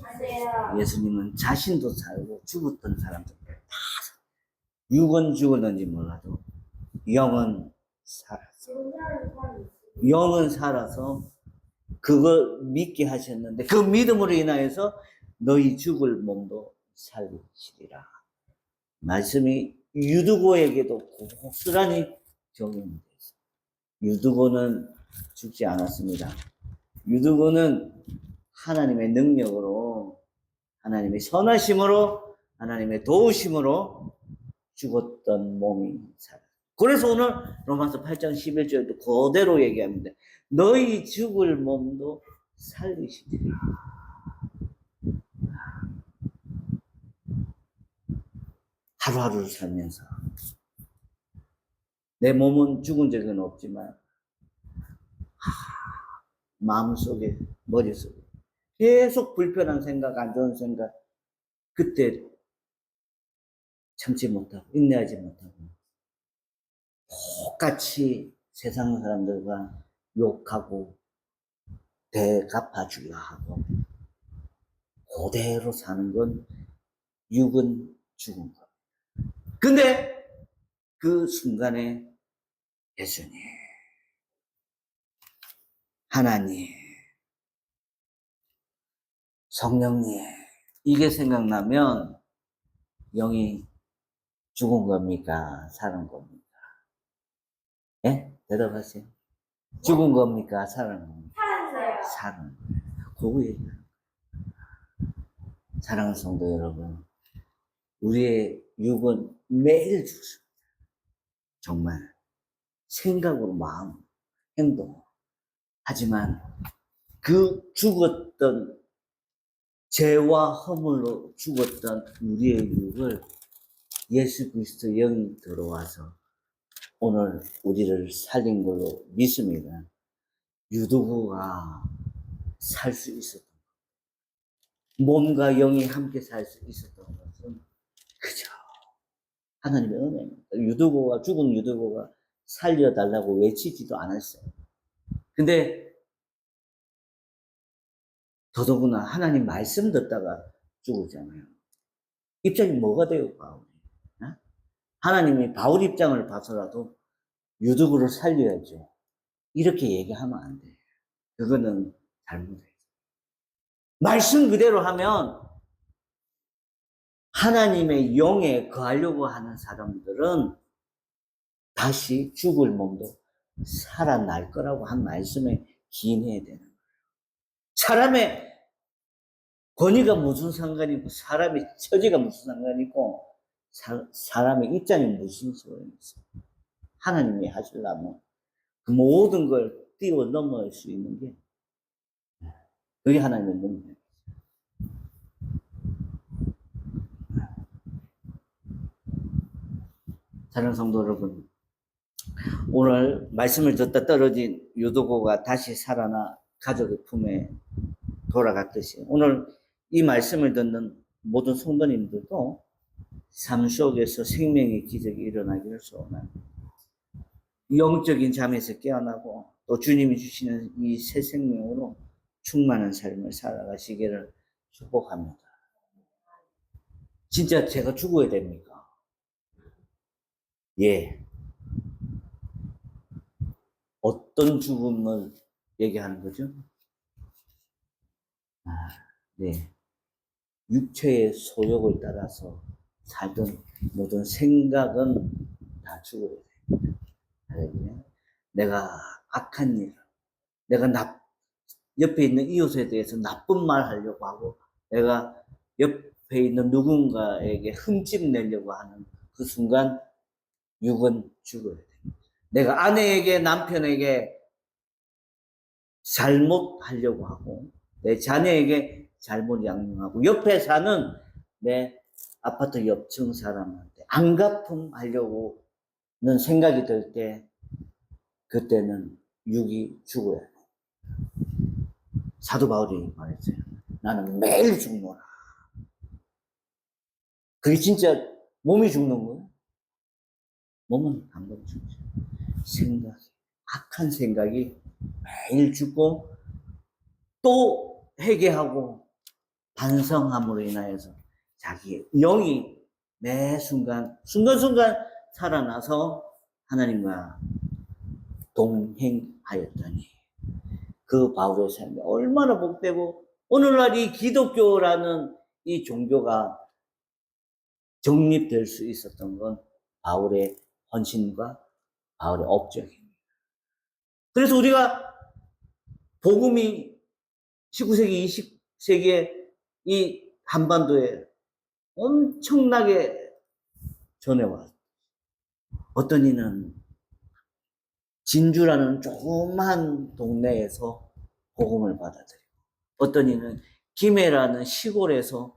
하세요. 예수님은 자신도 살고 죽었던 사람들 다 육은 죽었는지 몰라도 영은 살았어. 영은 살아서 그걸 믿게 하셨는데 그 믿음으로 인하여서 너희 죽을 몸도 살리시리라. 말씀이 유두고에게도 고스란히 적용이 됐어요. 유두고는 죽지 않았습니다. 유두고는 하나님의 능력으로, 하나님의 선하심으로, 하나님의 도우심으로 죽었던 몸이 살아요. 그래서 오늘 로마서 8장 11절에도 그대로 얘기합니다. 너희 죽을 몸도 살리시리라. 하루하루를 살면서 내 몸은 죽은 적은 없지만 마음속에, 머릿속에 계속 불편한 생각, 안 좋은 생각, 그때 참지 못하고 인내하지 못하고 똑같이 세상 사람들과 욕하고 대갚아주려 하고 그대로 사는 건 육은 죽은 것. 근데 그 순간에 예수님, 하나님, 성령님 이게 생각나면 영이 죽은 겁니까? 사는 겁니까? 예? 대답하세요. 죽은 겁니까? 사는 겁니까? 살았어요. 사는 거예요. 그거 얘기해요. 사랑하는 성도 여러분, 우리의 육은 매일 죽습니다. 정말 생각으로, 마음, 행동. 하지만 그 죽었던 죄와 허물로 죽었던 우리의 육을 예수 그리스도 영이 들어와서 오늘 우리를 살린 걸로 믿습니다. 유두부가 살 수 있었던 것, 몸과 영이 함께 살 수 있었던 것은 그저 하나님의 은혜입니다. 유두부가, 죽은 유두부가 살려달라고 외치지도 않았어요. 근데 더더구나 하나님 말씀 듣다가 죽었잖아요. 입장이 뭐가 돼요, 바울이? 어? 하나님이 바울 입장을 봐서라도 유두부를 살려야죠. 이렇게 얘기하면 안 돼. 그거는 잘못해요. 말씀 그대로 하면 하나님의 영에 거하려고 하는 사람들은 다시 죽을 몸도 살아날 거라고 한 말씀에 기인해야 되는 거예요. 사람의 권위가 무슨 상관이고 사람의 처지가 무슨 상관이고 사람의 입장이 무슨 소용이 있어요. 하나님이 하시려면 그 모든 걸 뛰어넘을 수 있는 게 그게 하나님의 능력이에요. 사랑하는 성도 여러분, 오늘 말씀을 듣다 떨어진 유도고가 다시 살아나 가족의 품에 돌아갔듯이 오늘 이 말씀을 듣는 모든 성도님들도 삶 속에서 생명의 기적이 일어나기를 소원합니다. 영적인 잠에서 깨어나고 또 주님이 주시는 이 새 생명으로 충만한 삶을 살아가시기를 축복합니다. 진짜 제가 죽어야 됩니까? 예. 어떤 죽음을 얘기하는 거죠? 네. 육체의 소욕을 따라서 살던 모든 생각은 다 죽어야 됩니다. 내가 악한 일, 내가 옆에 있는 이웃에 대해서 나쁜 말 하려고 하고, 내가 옆에 있는 누군가에게 흠집 내려고 하는 그 순간, 육은 죽어야 됩니다. 내가 아내에게, 남편에게 잘못하려고 하고, 내 자녀에게 잘못 양육하고, 옆에 사는 내 아파트 옆층 사람한테 안갚음 하려고는 생각이 들 때, 그때는 육이 죽어야 돼. 사도 바울이 말했어요. 나는 매일 죽노라. 그게 진짜 몸이 죽는 거예요? 몸은 한 번 죽죠. 생각이, 악한 생각이 매일 죽고, 또 회개하고, 반성함으로 인하여서 자기의 영이 매 순간순간 살아나서 하나님과 동행하였더니 그 바울의 삶이 얼마나 복되고, 오늘날 이 기독교라는 이 종교가 정립될 수 있었던 건 바울의 헌신과 바울의 업적입니다. 그래서 우리가 복음이 19세기, 20세기에 이 한반도에 엄청나게 전해왔어요. 어떤 이는 진주라는 조그만 동네에서 복음을 받아들이고, 어떤 이는 김해라는 시골에서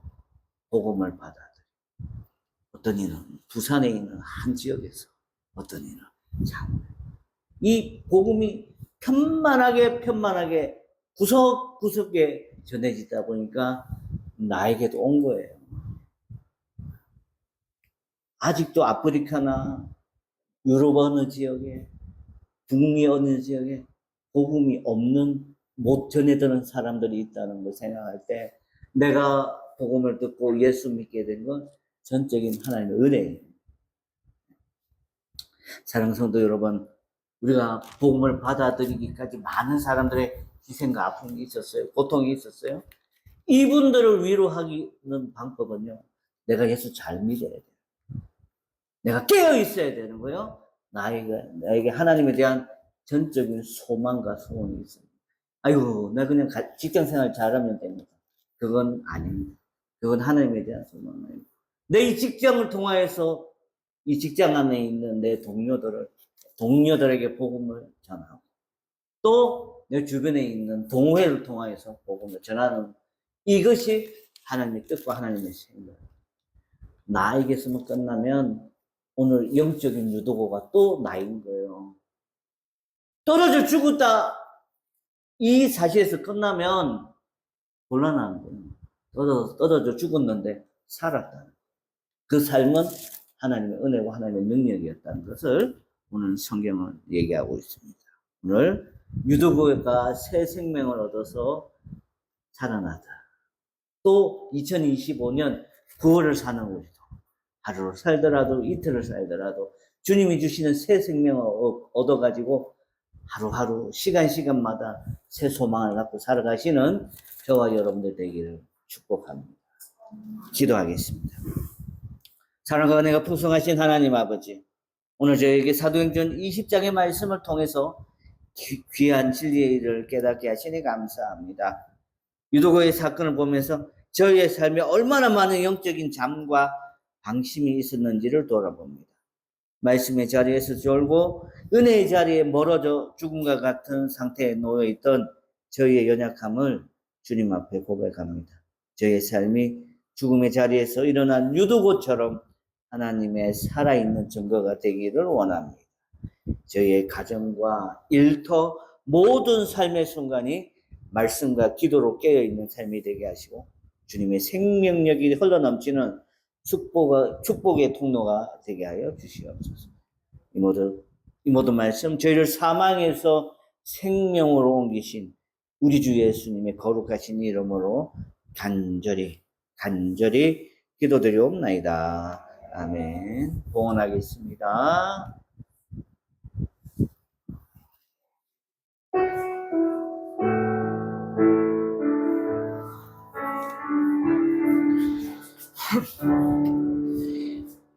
복음을 받아들이고, 어떤 이는 부산에 있는 한 지역에서, 어떤 이는 참, 이 복음이 편만하게 구석구석에 전해지다 보니까 나에게도 온 거예요. 아직도 아프리카나 유럽 어느 지역에, 북미 어느 지역에 복음이 없는, 못 전해드는 사람들이 있다는 걸 생각할 때 내가 복음을 듣고 예수 믿게 된 건 전적인 하나님의 은혜예요. 사랑하는 성도 여러분, 우리가 복음을 받아들이기까지 많은 사람들의 희생과 아픔이 있었어요. 고통이 있었어요. 이분들을 위로하는 방법은요, 내가 예수 잘 믿어야 돼요. 내가 깨어 있어야 되는 거예요. 나에게 하나님에 대한 전적인 소망과 소원이 있어요. 아유, 나 그냥 직장 생활 잘하면 됩니다. 그건 아닙니다. 그건 하나님에 대한 소망이에요. 내 이 직장을 통하여서 이 직장 안에 있는 내 동료들에게 복음을 전하고, 또 내 주변에 있는 동호회를 통하여서 복음을 전하는, 이것이 하나님의 뜻과 하나님의 생각. 나에게서만 끝나면 오늘 영적인 유도고가 또 나인 거예요. 떨어져 죽었다, 이 사실에서 끝나면 곤란한 거예요. 떨어져 죽었는데 살았다는, 그 삶은 하나님의 은혜와 하나님의 능력이었다는 것을 오늘 성경은 얘기하고 있습니다. 오늘 유도고가 새 생명을 얻어서 살아나다. 또 2025년 9월을 사는 우리도 하루를 살더라도 이틀을 살더라도 주님이 주시는 새 생명을 얻어가지고 하루하루 시간마다 새 소망을 갖고 살아가시는 저와 여러분들 되기를 축복합니다. 기도하겠습니다. 사랑과 은혜가 풍성하신 하나님 아버지, 오늘 저에게 사도행전 20장의 말씀을 통해서 귀한 진리를 깨닫게 하시니 감사합니다. 유도고의 사건을 보면서 저희의 삶에 얼마나 많은 영적인 잠과 방심이 있었는지를 돌아봅니다. 말씀의 자리에서 졸고 은혜의 자리에 멀어져 죽음과 같은 상태에 놓여있던 저희의 연약함을 주님 앞에 고백합니다. 저희의 삶이 죽음의 자리에서 일어난 유도고처럼 하나님의 살아있는 증거가 되기를 원합니다. 저희의 가정과 일터 모든 삶의 순간이 말씀과 기도로 깨어있는 삶이 되게 하시고 주님의 생명력이 흘러넘치는 축복의 통로가 되게 하여 주시옵소서. 이 모든 말씀 저희를 사망에서 생명으로 옮기신 우리 주 예수님의 거룩하신 이름으로 간절히 기도드리옵나이다. 아멘. 봉헌하겠습니다.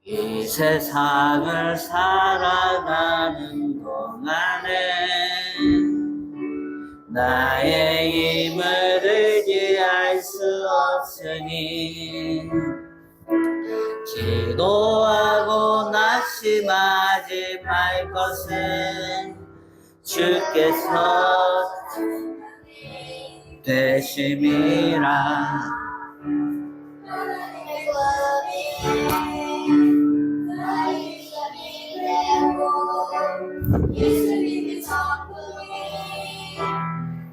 이 세상을 살아가는 동안에 나의 힘을 의지할 수 없으니 기도하고 낙심하지 말 것은 주께서 되심이라. 예수님의 천국이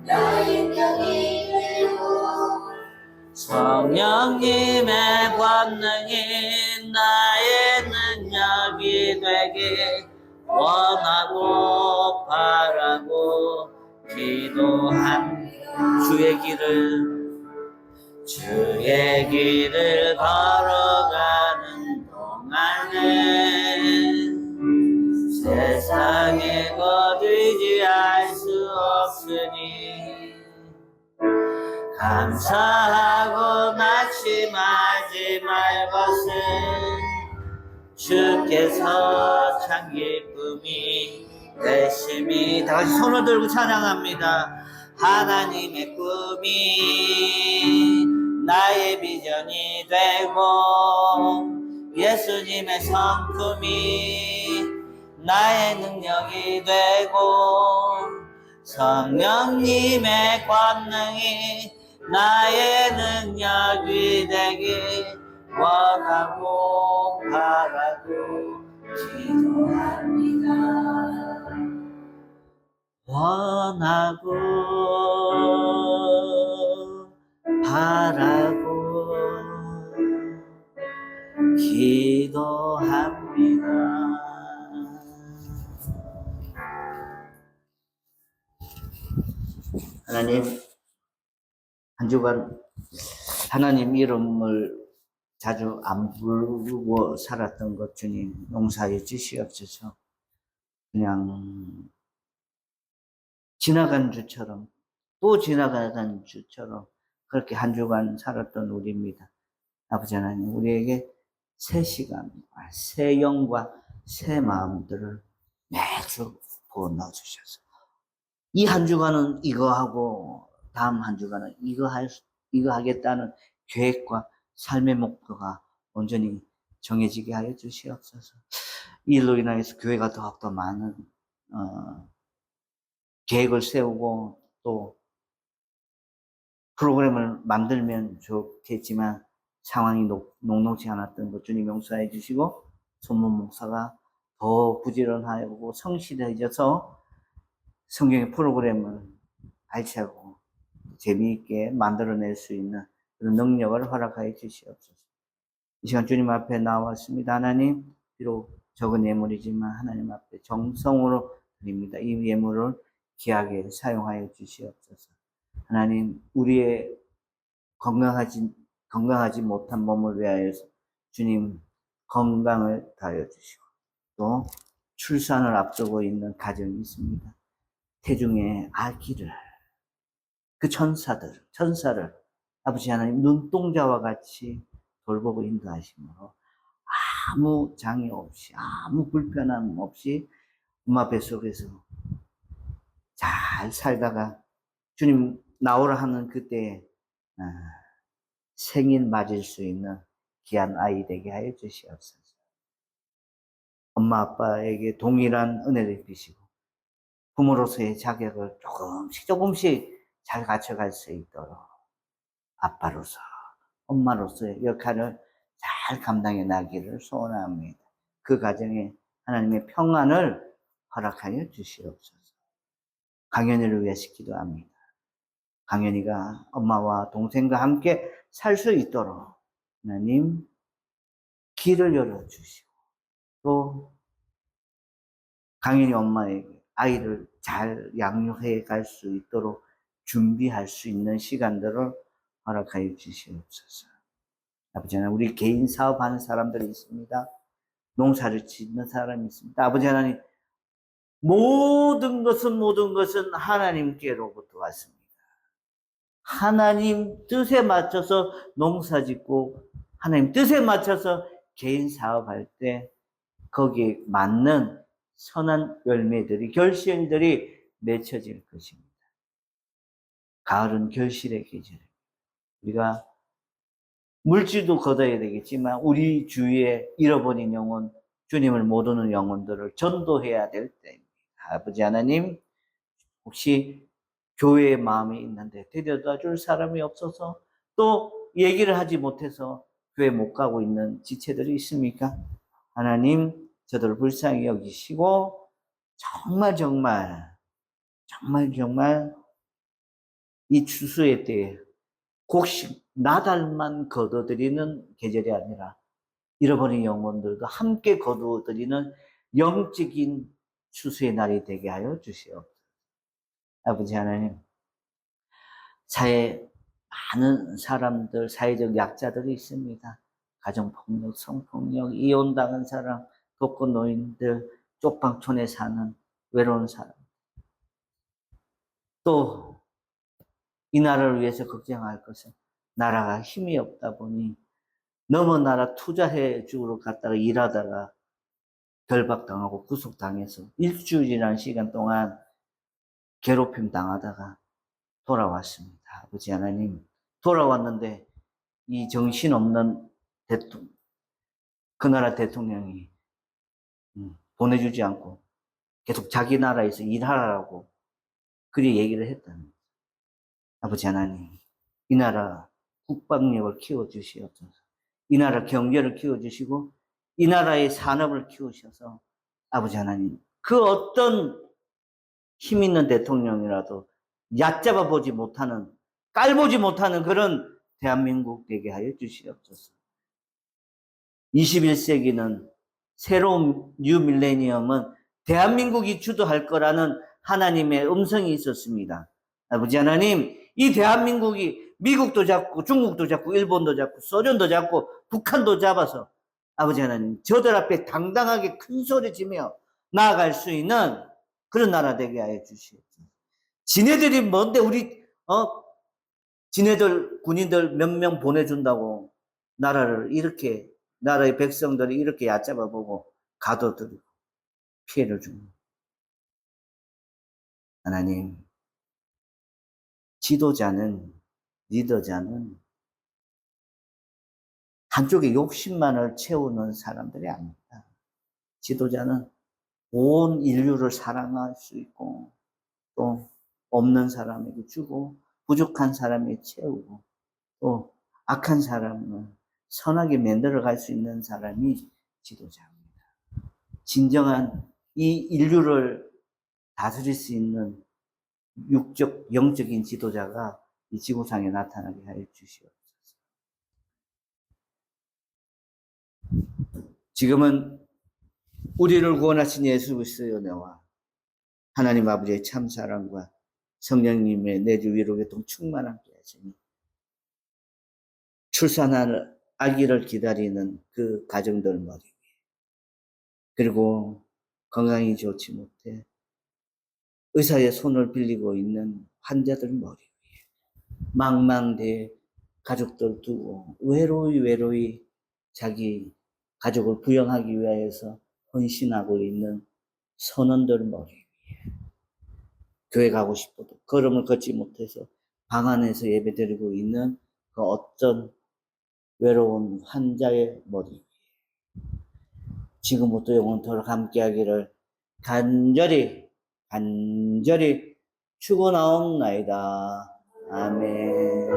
너의 병이 되고 성령님의 권능이 나의 능력이 되길 원하고 바라고 기도한 주의 길을 주의 길을 걸어가는 동안에 세상에 거두지 알 수 없으니 감사하고 낙심하지 말 것은 주께서 참 기쁨이 되심이. 다같이 손을 들고 찬양합니다. 하나님의 꿈이 나의 비전이 되고 예수님의 성품이 나의 능력이 되고 성령님의 권능이 나의 능력이 되길 원하고 바라고 기도합니다. 원하고 바라고 기도합니다. 하나님, 한 주간 하나님 이름을 자주 안 부르고 살았던 것 주님 용서해 주시옵소서. 그냥 지나간 주처럼 또 지나간 주처럼 그렇게 한 주간 살았던 우리입니다. 아버지 하나님, 우리에게 새 시간, 새 영과 새 마음들을 매주 부어 넣어주셔서 이 한 주간은 이거 하고 다음 한 주간은 이거 하겠다는 계획과 삶의 목표가 온전히 정해지게 하여 주시옵소서. 이 일로 인해서 교회가 더욱더 많은 계획을 세우고 또 프로그램을 만들면 좋겠지만 상황이 녹록지 않았던 것 주님 용서해 주시고 손문 목사가 더 부지런하고 성실해져서 성경의 프로그램을 알차고 재미있게 만들어낼 수 있는 그런 능력을 허락하여 주시옵소서. 이 시간 주님 앞에 나왔습니다. 하나님, 비록 적은 예물이지만 하나님 앞에 정성으로 드립니다. 이 예물을 귀하게 사용하여 주시옵소서. 하나님, 우리의 건강하지 못한 몸을 위하여서 주님 건강을 다하여 주시고 또 출산을 앞두고 있는 가정이 있습니다. 태중의 아기를 그 천사를 아버지 하나님 눈동자와 같이 돌보고 인도하심으로 아무 장애 없이 아무 불편함 없이 엄마 뱃속에서 잘 살다가 주님 나오라 하는 그때 생일 맞을 수 있는 귀한 아이 되게 하여 주시옵소서. 엄마 아빠에게 동일한 은혜를 비시고 부모로서의 자격을 조금씩 잘 갖춰갈 수 있도록 아빠로서 엄마로서의 역할을 잘 감당해 나기를 소원합니다. 그 가정에 하나님의 평안을 허락하여 주시옵소서. 강연이를 위해서 기도합니다. 강연이가 엄마와 동생과 함께 살 수 있도록 하나님 길을 열어주시고 또 강연이 엄마에게 아이를 잘 양육해 갈 수 있도록 준비할 수 있는 시간들을 허락하여 주시옵소서. 아버지 하나님, 우리 개인 사업하는 사람들이 있습니다. 농사를 짓는 사람이 있습니다. 아버지 하나님, 모든 것은 하나님께로부터 왔습니다. 하나님 뜻에 맞춰서 농사 짓고 하나님 뜻에 맞춰서 개인 사업할 때 거기에 맞는 선한 열매들이 결실들이 맺혀질 것입니다. 가을은 결실의 계절입니다. 우리가 물질도 거둬야 되겠지만 우리 주위에 잃어버린 영혼, 주님을 모르는 영혼들을 전도해야 될 때입니다. 아버지 하나님, 혹시 교회의 마음이 있는데 데려다 줄 사람이 없어서 또 얘기를 하지 못해서 교회 못 가고 있는 지체들이 있습니까? 하나님, 저들을 불쌍히 여기시고 정말 이 추수의 때에 곡식 나달만 거둬들이는 계절이 아니라 잃어버린 영혼들도 함께 거두어드리는 영적인 추수의 날이 되게 하여 주시옵소서. 아버지 하나님, 사회 많은 사람들, 사회적 약자들이 있습니다. 가정폭력, 성폭력, 이혼당한 사람, 독거노인들, 쪽방촌에 사는 외로운 사람. 또 이 나라를 위해서 걱정할 것은 나라가 힘이 없다 보니 너무 나라 투자해 주러 갔다가 일하다가 결박당하고 구속당해서 일주일이라는 시간 동안 괴롭힘 당하다가 돌아왔습니다. 아버지 하나님, 돌아왔는데 이 정신없는 대통령, 그 나라 대통령이 보내주지 않고 계속 자기 나라에서 일하라고 그리 얘기를 했다는 거예요. 아버지 하나님, 이 나라 국방력을 키워주시옵소서. 이 나라 경제를 키워주시고 이 나라의 산업을 키우셔서 아버지 하나님, 그 어떤 힘 있는 대통령이라도 얕잡아 보지 못하는, 깔보지 못하는 그런 대한민국 되게 하여 주시옵소서. 21세기는 새로운 뉴 밀레니엄은 대한민국이 주도할 거라는 하나님의 음성이 있었습니다. 아버지 하나님, 이 대한민국이 미국도 잡고 중국도 잡고 일본도 잡고 소련도 잡고 북한도 잡아서 아버지 하나님, 저들 앞에 당당하게 큰 소리치며 나아갈 수 있는 그런 나라 되게 하여 주시옵소서. 지네들이 뭔데 우리 지네들 군인들 몇 명 보내준다고 나라를 이렇게, 나라의 백성들이 이렇게 얕잡아 보고 가둬들이고 피해를 주는. 하나님, 지도자는, 리더자는 한쪽에 욕심만을 채우는 사람들이 아닙니다. 지도자는 온 인류를 사랑할 수 있고 또 없는 사람에게 주고 부족한 사람에게 채우고 또 악한 사람을 선하게 만들어 갈 수 있는 사람이 지도자입니다. 진정한 이 인류를 다스릴 수 있는 육적, 영적인 지도자가 이 지구상에 나타나게 하여 주시옵소서. 지금은 우리를 구원하신 예수 그리스도의 은혜와 하나님 아버지의 참 사랑과 성령님의 내주 위로 교통 충만하게 하시니 출산할 아기를 기다리는 그 가정들 머리 위에, 그리고 건강이 좋지 못해 의사의 손을 빌리고 있는 환자들 머리 위에, 망망대해 가족들 두고 외로이 자기 가족을 부양하기 위해서 헌신하고 있는 선원들 머리 위에, 교회 가고 싶어도 걸음을 걷지 못해서 방 안에서 예배드리고 있는 그 어떤 외로운 환자의 머리 위에 지금부터 영원토록 함께하기를 간절히 축원하옵나이다. 아멘.